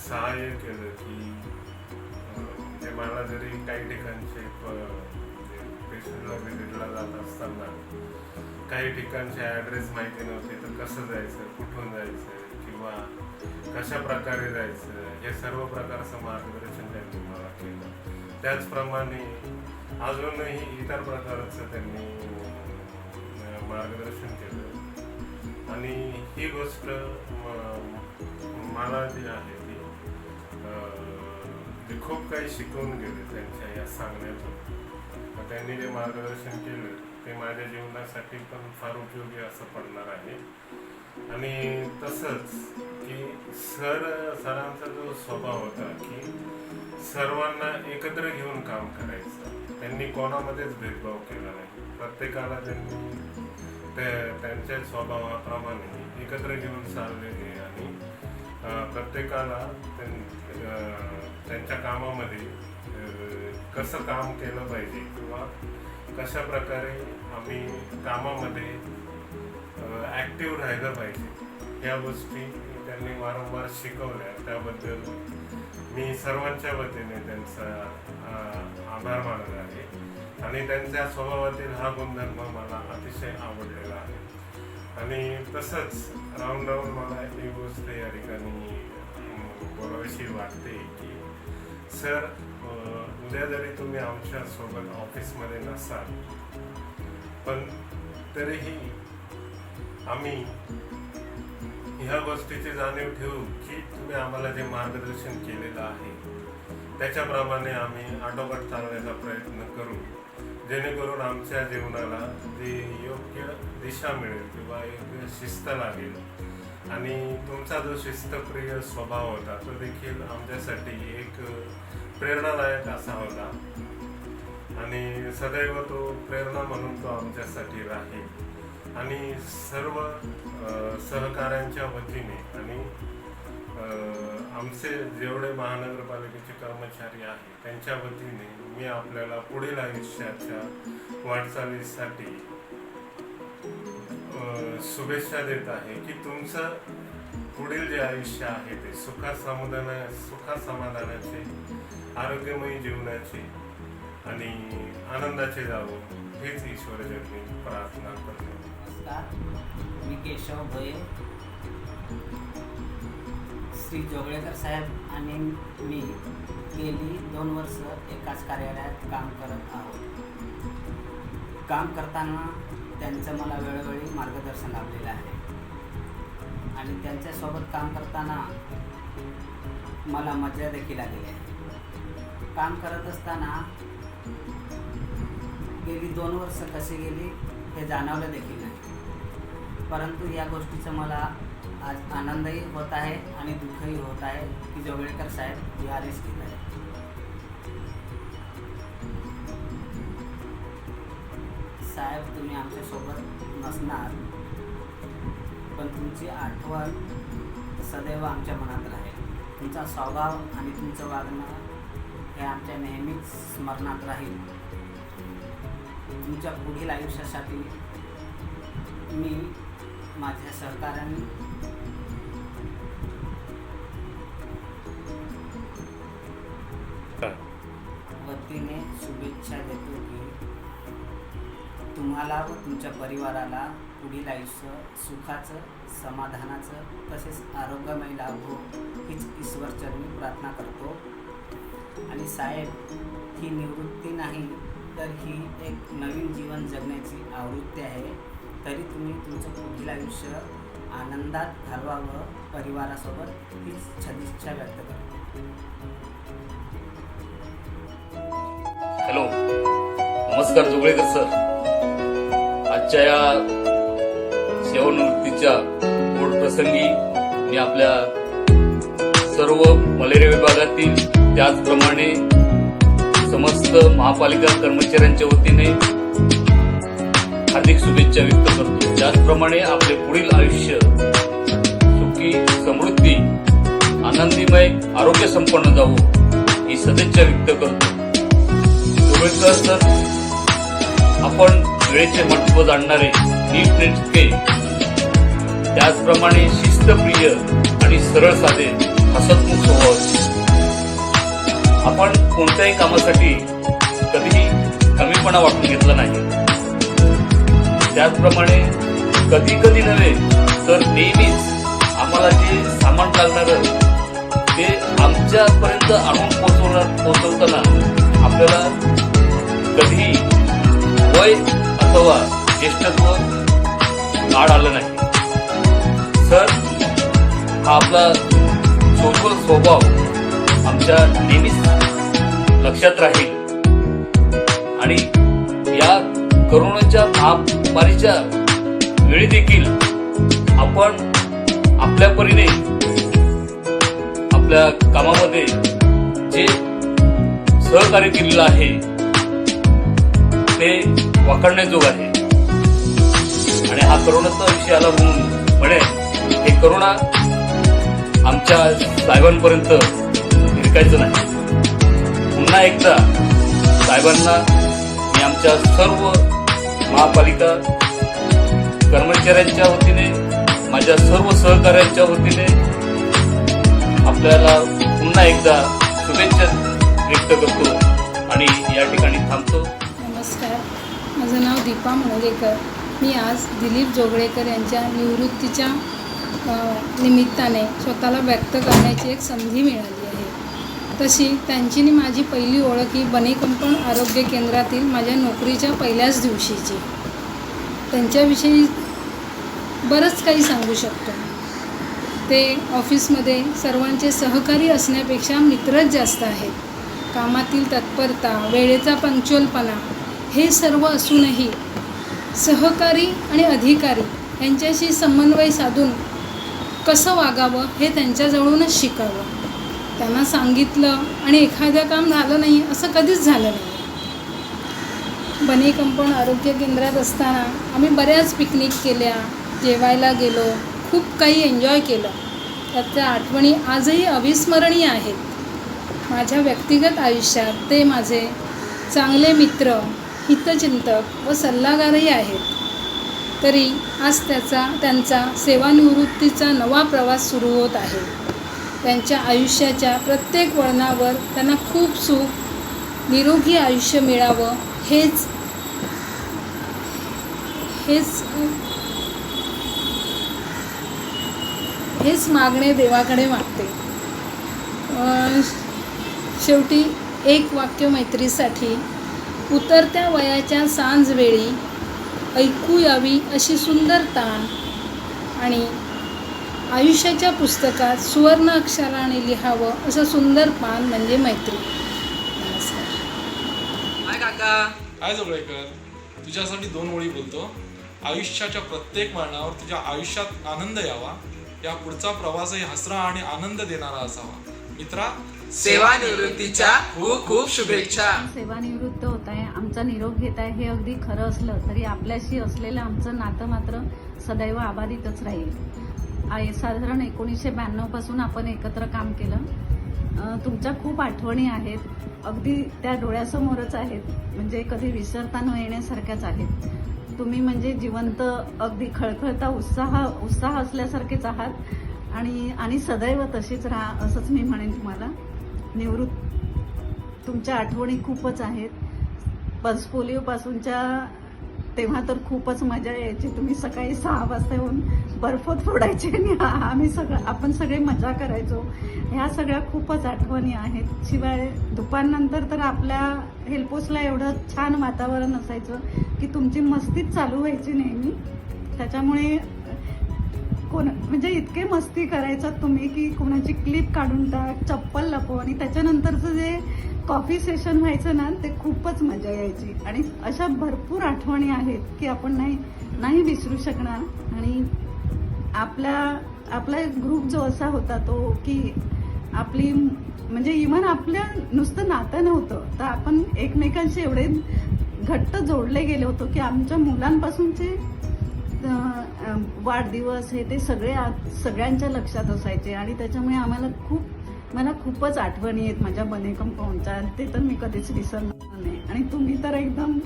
सहाय्य केलं की ते मला जरी काही ठिकाणचे पेशंटला व्हिजिटला जात असताना काही ठिकाणचे ॲड्रेस माहिती नव्हते तर कसं जायचं कुठून जायचं किंवा कशा प्रकारे जायचं हे सर्व प्रकारचं मार्गदर्शन त्यांनी मला केलं. त्याचप्रमाणे अजूनही इतर प्रकारचं त्यांनी मार्गदर्शन केलं आणि ही गोष्ट मला जी आहे ती खूप काही शिकवून गेले त्यांच्या या सांगण्यातून. त्यांनी जे मार्गदर्शन केलं ते माझ्या जीवनासाठी पण फार उपयोगी असं पडणार आहे. आणि तसंच की सरांचा जो स्वभाव होता की सर्वांना एकत्र घेऊन काम करायचं. त्यांनी कोणामध्येच भेदभाव केला नाही. प्रत्येकाला त्यांनी त्यांच्या स्वभावाप्रमाणे एकत्र घेऊन चाललेले आणि प्रत्येकाला त्यांच्या कामामध्ये कसं काम केलं पाहिजे किंवा कशा प्रकारे आम्ही कामामध्ये ॲक्टिव्ह राहिलं पाहिजे या गोष्टी त्यांनी त्यांनी वारंवार शिकवल्या त्याबद्दल मी सर्वांच्या वतीने त्यांचा आभार मानत आहे. आणि त्यांच्या स्वभावातील हा गुणधर्म मला अतिशय आवडलेला आहे. आणि तसंच राहून राहून मला एक गोष्ट या ठिकाणी बोलावीशी वाटते की सर, उद्या जरी तुम्ही आमच्या सोबत ऑफिसमध्ये नसाल पण तरीही आम्ही ह्या गोष्टीची जाणीव ठेवू की तुम्ही आम्हाला जे मार्गदर्शन केलेलं आहे त्याच्याप्रमाणे आम्ही आटोकाट चालण्याचा प्रयत्न करू, जेणेकरून आमच्या जीवनाला जी योग्य दिशा मिळेल किंवा योग्य शिस्त लागेल. आणि तुमचा जो शिस्तप्रिय स्वभाव होता तो देखील आमच्यासाठी एक प्रेरणादायक असा होता आणि सदैव तो प्रेरणा म्हणून तो आमच्यासाठी राहील. आणि सर्व सहकाऱ्यांच्या वतीने आणि आमचे जेवढे महानगरपालिकेचे कर्मचारी आहेत त्यांच्या वतीने मी आपल्याला पुढील आयुष्याच्या वाटचालीसाठी शुभेच्छा देत आहे की तुमचं पुढील जे आयुष्य आहे ते सुखासमाधानाचे, आरोग्यमयी जीवनाचे आणि आनंदाचे जावं हेच ईश्वरचरणी प्रार्थना करतो. मी केशव भोये, श्री जोगळेकर साहेब आणि मी गेली 2 वर्ष एकाच कार्यालयात काम करत आहोत. काम करताना त्यांचं मला वेळोवेळी मार्गदर्शन लाभलेलं आहे आणि त्यांच्यासोबत काम करताना मला मजा देखील आलेली आहे. काम करत असताना गेली 2 वर्ष कशी गेली हे जाणवलं देखील नाही, परंतु या गोष्टीचं मला आज आनंदही होत आहे आणि दुःखही होत आहे की जोगळेकर साहेब या रिस्कीत आहे. साहेब, तुम्ही आमच्यासोबत नसणार पण तुमची आठवण सदैव आमच्या मनात राहील. तुमचा स्वभाव आणि तुमचं वागणं हे आमच्या नेहमीच स्मरणात राहील. तुमच्या पुढील आयुष्यासाठी मी माझ्या सहकाऱ्यांनी वतीने शुभेच्छा देतो की तुम्हाला व तुमच्या परिवाराला पुढील आयुष्य सुखाचं, समाधानाचं तसेच आरोग्यमय लाभो हीच ईश्वरचरणी प्रार्थना करतो. आणि साहेब, ही निवृत्ती नाही तर ही एक नवीन जीवन जगण्याची आवृत्ती आहे. तरी तुम्ही तुमचं पुढील आयुष्य आनंदात घालवावं परिवारासोबत हीच सदिच्छा व्यक्त करतो. हॅलो, नमस्कार जोगळेकर सर. आजच्या या सेवानिवृत्तीच्या गोड प्रसंगी मी आपल्या सर्व मलेरिया विभागातील त्याचप्रमाणे समस्त महापालिका कर्मचाऱ्यांच्या वतीने हार्दिक शुभेच्छा व्यक्त करतो. त्याचप्रमाणे आपले पुढील आयुष्य सुखी, समृद्धी, आनंदीमय, आरोग्य संपन्न जावो ही सदिच्छा व्यक्त करतो. जोगळेकर सर, आपण वेळेचे महत्त्व जाणणारे, नीटनेटके, त्याचप्रमाणे शिस्तप्रिय आणि सरळ साधे, हसतमुख स्वभावाचे. आपण कोणत्याही कामासाठी कधीही कमीपणा वाटून घेतला नाही. त्याचप्रमाणे कधी कधी नव्हे तर नेहमीच आम्हाला जे सामान लागणारं ते आमच्यापर्यंत आणून पोहोचवताना आपल्याला कधीही वय अथवा ज्येष्ठत्व आड आलं नाही. सर, हा आपला सोज्वळ स्वभाव आमच्या नेहमीच लक्षात राहील आणि या करोनाच्या महामारीच्या वेळी देखील आपण आपल्या परीने आपल्या कामामध्ये जे सहकार्य केलेलं आहे ते वाखाणण्याजोग आहे. आणि हा करोनाचा विषय आला म्हणून म्हणेल हे करोना आमच्या साहेबांपर्यंत निरकायचं नाही. पुन्हा एकदा साहेबांना मी आमच्या सर्व महापालिका कर्मचाऱ्यांच्या वतीने, माझ्या सर्व सहकाऱ्यांच्या वतीने आपल्याला पुन्हा एकदा शुभेच्छा व्यक्त करतो आणि या ठिकाणी थांबतो. नमस्कार, माझं नाव दीपा मनोरेकर. मी आज दिलीप जोगळेकर यांच्या निवृत्तीच्या निमित्ताने स्वतःला व्यक्त करण्याची एक संधी मिळाली आहे. तशी त्यांची आणि माझी पहिली ओळख ही बनेकंपन आरोग्य केंद्रातील माझ्या नोकरीच्या पहिल्याच दिवशीची. त्यांच्याविषयी बरंच काही सांगू शकतो. ते ऑफिसमध्ये सर्वांचे सहकारी असण्यापेक्षा मित्रच जास्त आहेत. कामातील तत्परता, वेळेचा पंक्च्युअलपणा हे सर्व असूनही सहकारी आणि अधिकारी यांच्याशी समन्वय साधून कसं वागावं हे त्यांच्याजवळूनच शिकावं. त्यांना सांगितलं आणि एखादं काम झालं नाही असं कधीच झालं नाही. बनेकंपन आरोग्य केंद्रात असताना आम्ही बऱ्याच पिकनिक केल्या, जेवायला गेलो, खूप काही एन्जॉय केलं. त्याच्या आठवणी आजही अविस्मरणीय आहेत. माझ्या व्यक्तिगत आयुष्यात ते माझे चांगले मित्र, हितचिंतक व सल्लागारही आहेत. तरी आज त्यांचा सेवानिवृत्तीचा नवा प्रवास सुरू होत आहे. त्यांच्या आयुष्याच्या प्रत्येक वळणावर त्यांना खूप सुख, निरोगी आयुष्य मिळावं हेच मागणे देवाकडे मागते. शेवटी एक वाक्य मैत्रीसाठी. उतरत्या वयाच्या सांजवेळी ऐकू यावी अशी सुंदर ताण आणि आयुष्याच्या पुस्तकात सुवर्ण अक्षराने लिहावं असं सुंदर पान म्हणजे मैत्री. नमस्कार. हाय काका. हाय जोगळेकर. तुझ्यासाठी 2 ओळी बोलतो. आयुष्याच्या प्रत्येक वळणावर तुझ्या आयुष्यात आनंद यावा. या पुढचा प्रवासही हसरा आणि आनंद देणारा असावा. मित्रा, सेवानिवृत्तीच्या खूप खूप शुभेच्छा. सेवानिवृत्त होत आहे, आमचा निरोप घेत आहे हे अगदी खरं असलं तरी आपल्याशी असलेलं आमचं नातं मात्र सदैव अबाधितच राहील. साधारण 1992 पासून आपण एकत्र काम केलं. तुमच्या खूप आठवणी आहेत, अगदी त्या डोळ्यासमोरच आहेत, म्हणजे कधी विसरता न येण्यासारख्याच आहेत. तुम्ही म्हणजे जिवंत, अगदी खळखळता उत्साह असल्यासारखेच आहात आणि सदैव तशीच राहा असंच मी म्हणेन तुम्हाला. तुमच्या आठवणी खूपच आहेत. पल्स पोलिओपासूनच्या तेव्हा तर खूपच मजा यायची. तुम्ही सकाळी 6 वाजता येऊन बर्फ फोडायचे आणि आपण सगळे मजा करायचो. ह्या सगळ्या खूपच आठवणी आहेत. शिवाय दुपारनंतर तर आपल्या हेल्पोसला एवढं छान वातावरण असायचं की तुमची मस्तीच चालू व्हायची नेहमी. त्याच्यामुळे म्हणजे इतके मस्ती करायचा तुम्ही की कोणाची क्लिप काढून टाक, चप्पल लपव, आणि त्याच्यानंतरचं जे कॉफी सेशन व्हायचं ना ते खूपच मजा यायची. आणि अशा भरपूर आठवणी आहेत की आपण नाही विसरू शकणार. आणि आपला ग्रुप जो असा होता तो की आपली म्हणजे इव्हन आपल्या नुसतं नातं नव्हतं तर आपण एकमेकांशी एवढे घट्ट जोडले गेले होतो की आमच्या मुलांपासूनचे वाढदिवस हे ते सगळ्यांच्या लक्षात असायचे. आणि त्याच्यामुळे मला खूपच आठवणी आहेत माझ्या बनेकंपनच्या. ते तर मी कधीच विसरणार नाही. आणि तुम्ही तर एकदम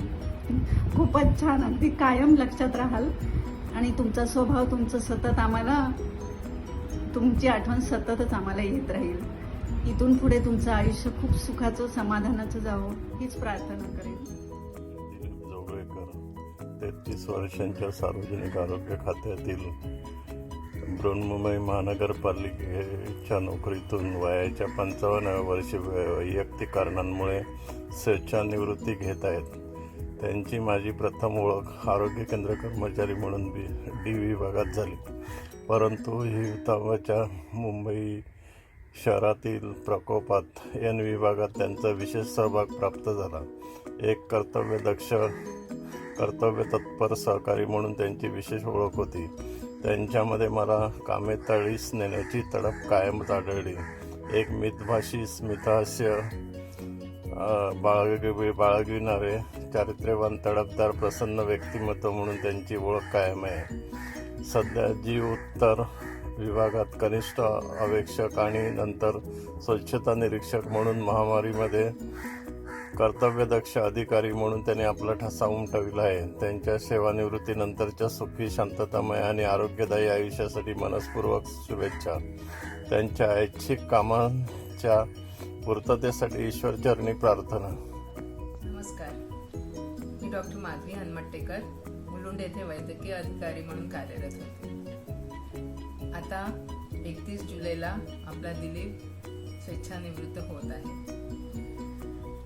खूपच छान, अगदी कायम लक्षात राहाल. आणि तुमचा स्वभाव, तुमचं सतत आम्हाला, तुमची आठवण सततच आम्हाला येत राहील. इथून पुढे तुमचं आयुष्य खूप सुखाचं, समाधानाचं जावं हीच प्रार्थना करेन. 33 वर्षांच्या सार्वजनिक आरोग्य खात्यातील बृहन्मुंबई महानगरपालिकेच्या नोकरीतून वयाच्या 55व्या वर्षी वैयक्तिक कारणांमुळे स्वेच्छानिवृत्ती घेत आहेत. त्यांची माझी प्रथम ओळख आरोग्य केंद्र कर्मचारी म्हणून डी विभागात झाली. परंतु हिवतावाच्या मुंबई शहरातील प्रकोपात एन विभागात त्यांचा विशेष सहभाग प्राप्त झाला. एक कर्तव्य तत्पर सहकारी म्हणून त्यांची विशेष ओळख होती. त्यांच्यामध्ये मला कामेतळीस नेण्याची तडप कायमच आढळली. एक मितभाषी, स्मितहास्य बाळगविणारे, चारित्र्यवान, तडफदार, प्रसन्न व्यक्तिमत्व म्हणून त्यांची ओळख कायम आहे. सध्या जीव उत्तर विभागात कनिष्ठ अवेक्षक आणि नंतर स्वच्छता निरीक्षक म्हणून महामारीमध्ये कर्तव्यदक्ष अधिकारी म्हणून त्यांनी आपला ठसा उमटविला आहे. त्यांच्या सेवानिवृत्तीनंतरच्या सुखी, शांततामय आणि आरोग्यदायी आयुष्यासाठी मनस्पूर्वक शुभेच्छा. त्यांच्या ऐच्छिक कामांच्या पूर्ततेसाठी ईश्वरचरणी प्रार्थना. नमस्कार, मी डॉक्टर माधवी हनमट्टेकर, मुलुंड येथे वैद्यकीय अधिकारी म्हणून कार्यरत होते. आता 31 जुलैला आपला दिलीप स्वेच्छानिवृत्त होत आहे.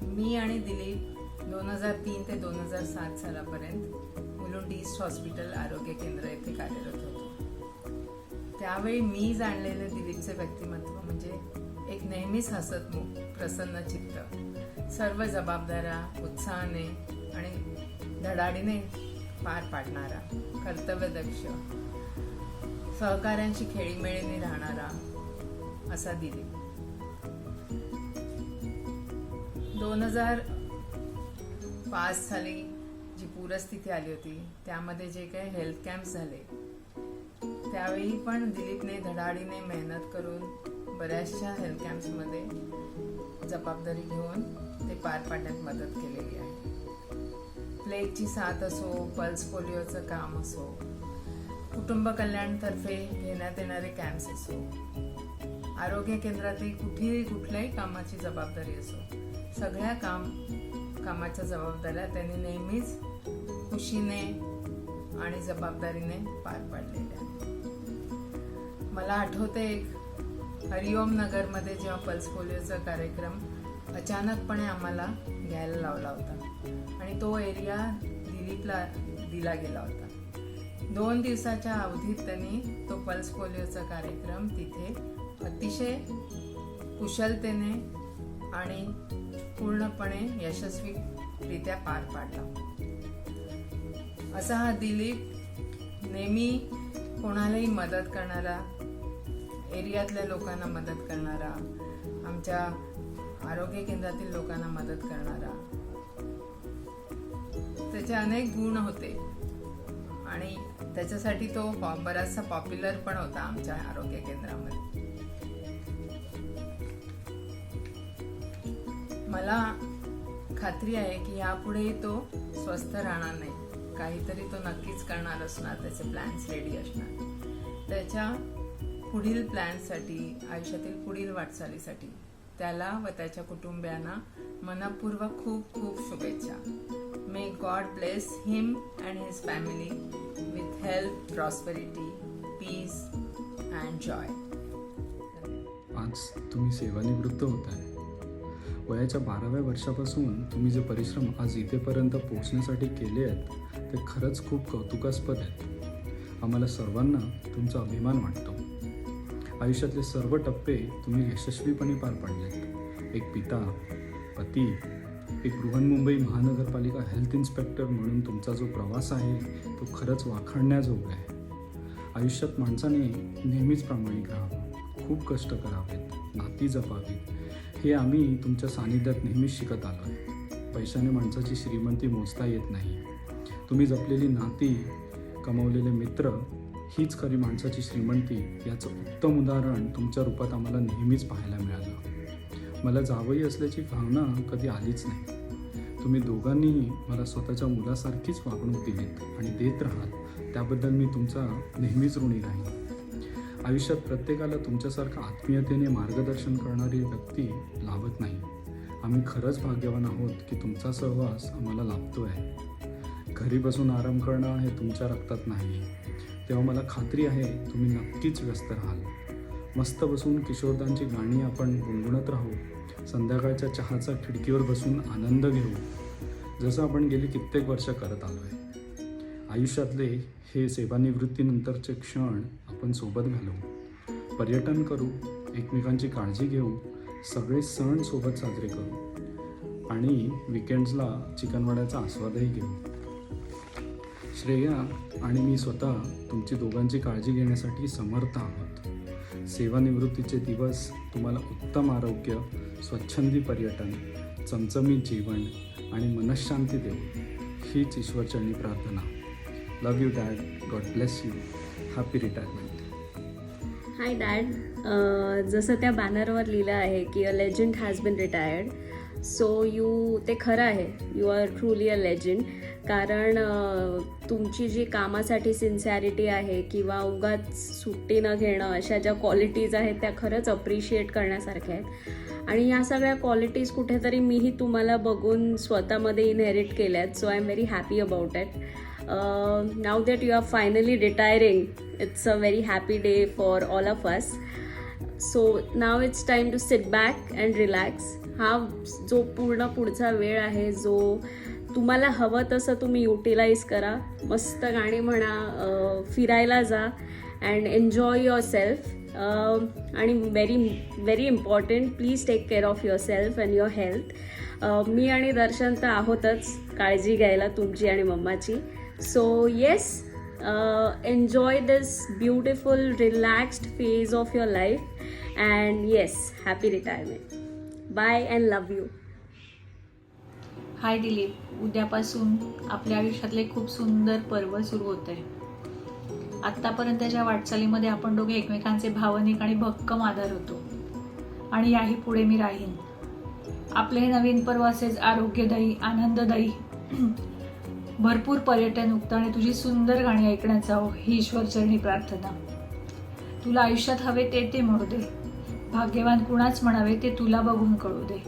मी आणि दिलीप 2003 ते 2007 सालापर्यंत मुलुंड ईस्ट हॉस्पिटल आरोग्य केंद्र येथे कार्यरत होतो. त्यावेळी मी जाणलेले दिलीपचे व्यक्तिमत्व म्हणजे एक नेहमीच हसतमुख, प्रसन्न चित्त, सर्व जबाबदाऱ्या उत्साहाने आणि धडाडीने पार पाडणारा, कर्तव्यदक्ष, सहकाऱ्यांशी खेळीमेळीने राहणारा असा दिलीप. 2005 साली जी पूरस्थिती आली होती त्यामध्ये जे काही हेल्थ कॅम्प्स झाले त्यावेळी पण दिलीपने धडाडीने मेहनत करून बऱ्याचशा हेल्थ कॅम्प्समध्ये जबाबदारी घेऊन ते पार पाडण्यात मदत केलेली आहे. प्लेगची साथ असो, पल्स पोलिओचं काम असो, कुटुंब कल्याणतर्फे घेण्यात येणारे कॅम्प्स असो, आरोग्य केंद्रातील कुठल्याही कामाची जबाबदारी असो, सगळ्या कामाच्या जबाबदाऱ्या त्यांनी नेहमीच खुशीने आणि जबाबदारीने पार पाडलेल्या. मला आठवते हरिओम नगरमध्ये जेव्हा पल्स पोलिओचा कार्यक्रम अचानकपणे आम्हाला घ्यायला लावला होता आणि तो एरिया दिलीपला दिला गेला होता. 2 दिवसाच्या अवधीत त्यांनी तो पल्स पोलिओचा कार्यक्रम तिथे अतिशय कुशलतेने आणि पूर्णपणे यशस्वीरित्या पार पाडला. असा हा दिलीप नेहमी कोणालाही मदत करणारा, एरियातल्या लोकांना मदत करणारा, आमच्या आरोग्य केंद्रातील लोकांना मदत करणारा, त्याचे अनेक गुण होते आणि त्याच्यासाठी तो बराचसा पॉप्युलर पण होता आमच्या आरोग्य केंद्रामध्ये. मला खात्री आहे की यापुढे तो स्वस्थ राहणार नाही, काहीतरी तो नक्कीच करणार असणार, त्याचे प्लॅन्स रेडी असणार. त्याच्या पुढील प्लॅन्ससाठी, आयुष्यातील पुढील वाटचालीसाठी त्याला व त्याच्या कुटुंबियांना मनपूर्वक खूप खूप शुभेच्छा. May God bless him and his family with health, prosperity, peace and Joy. आज तुम्ही सेवानिवृत्त होत आहे. वयाच्या 12व्या वर्षापासून तुम्ही जे परिश्रम आज इथेपर्यंत पोहोचण्यासाठी केले आहेत ते खरंच खूप कौतुकास्पद आहेत. आम्हाला सर्वांना तुमचा अभिमान वाटतो. आयुष्यातले सर्व टप्पे तुम्ही यशस्वीपणे पार पाडलेत. एक पिता, पती, एक बृहन्मुंबई महानगरपालिका हेल्थ इन्स्पेक्टर म्हणून तुमचा जो प्रवास आहे तो खरंच वाखाणण्याजोगा आहे. आयुष्यात माणसाने नेहमीच प्रामाणिक राहावं, खूप कष्ट करावेत, नाती जपावीत, हे आम्ही तुमच्या सानिध्यात नेहमीच शिकत आलो आहे. पैशाने माणसाची श्रीमंती मोजता येत नाही. तुम्ही जपलेली नाती, कमावलेले मित्र हीच खरी माणसाची श्रीमंती, याचं उत्तम उदाहरण तुमच्या रूपात आम्हाला नेहमीच पाहायला मिळालं. मला जावई असल्याची भावना कधी आलीच नाही. तुम्ही दोघांनीही मला स्वतःच्या मुलासारखीच वागणूक दिलीत आणि देत राहाल, त्याबद्दल मी तुमचा नेहमीच ऋणी राहीन. आयुष्यात प्रत्येकाला तुमच्यासारखं आत्मीयतेने मार्गदर्शन करणारी व्यक्ती लाभत नाही. आम्ही खरंच भाग्यवान आहोत की तुमचा सहवास आम्हाला लाभतो आहे. घरी बसून आराम करणं हे तुमच्या रक्तात नाही, तेव्हा मला खात्री आहे तुम्ही नक्कीच व्यस्त राहाल. मस्त बसून किशोरदांची गाणी आपण गुणगुणत राहू, संध्याकाळच्या चहाचा खिडकीवर बसून आनंद घेऊ, जसं आपण गेली कित्येक वर्ष करत आलो आहे. आयुष्यातले हे सेवानिवृत्तीनंतरचे क्षण आपण सोबत घालवू, पर्यटन करू, एकमेकांची काळजी घेऊ, सगळे सण सोबत साजरे करू आणि विकेंड्सला चिकनवड्याचा आस्वादही घेऊ. श्रेया आणि मी स्वतः तुमची दोघांची काळजी घेण्यासाठी समर्थ आहोत. सेवानिवृत्तीचे दिवस तुम्हाला उत्तम आरोग्य, स्वच्छंदी पर्यटन, चमचमीत जीवन आणि मनःशांती देऊ, हीच ईश्वरचरणी प्रार्थना. Love you dad. God bless you. Happy retirement. Hi dad. जसं त्या बॅनरवर लिहिलं आहे की a legend has been retired, so ते खरं आहे. You are truly a legend. कारण तुमची जी कामासाठी सिन्सिअरिटी आहे किंवा उगाच सुट्टी न घेणं, अशा ज्या क्वालिटीज आहेत त्या खरंच अप्रिशिएट करण्यासारख्या आहेत. आणि या सगळ्या क्वालिटीज कुठेतरी मीही तुम्हाला बघून स्वतःमध्ये इनहेरिट केल्या आहेत. So I am very happy about it. Now that you are finally retiring, it's a very happy day for all of us. So now it's time to sit back and relax. हा जो पुढचा वेळ आहे, जो तुम्हाला हवं तसं तुम्ही युटिलाइज करा. मस्त गाणी म्हणा, फिरायला जा अँड एन्जॉय युअर सेल्फ. आणि very important, please take care of yourself and your health. मी आणि दर्शन तर आहोतच काळजी घ्यायला तुमची आणि मम्माची. So yes, enjoy this beautiful relaxed phase of your life, and yes, happy retirement. Bye and love you. हाय दिलीप, उद्यापासून आपल्या आयुष्यातले खूप सुंदर पर्व सुरू होत आहे. आत्तापर्यंतच्या वाटचालीमध्ये आपण दोघे एकमेकांचे भावनिक आणि भक्कम आधार होतो आणि याही पुढे मी राहीन. आपले हे नवीन पर्व असेच आरोग्यदायी, आनंददायी, भरपूर पर्यटन मुक्त आणि तुझी सुंदर गाणी ऐकण्याचा ही ईश्वरचरणी प्रार्थना. तुला आयुष्यात हवे ते म्हणू दे. भाग्यवान कुणाच म्हणावे ते तुला बघून कळू दे.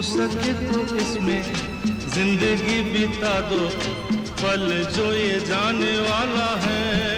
सके तो इसमें जिंदगी बिता दो, पल जो ये जाने वाला है.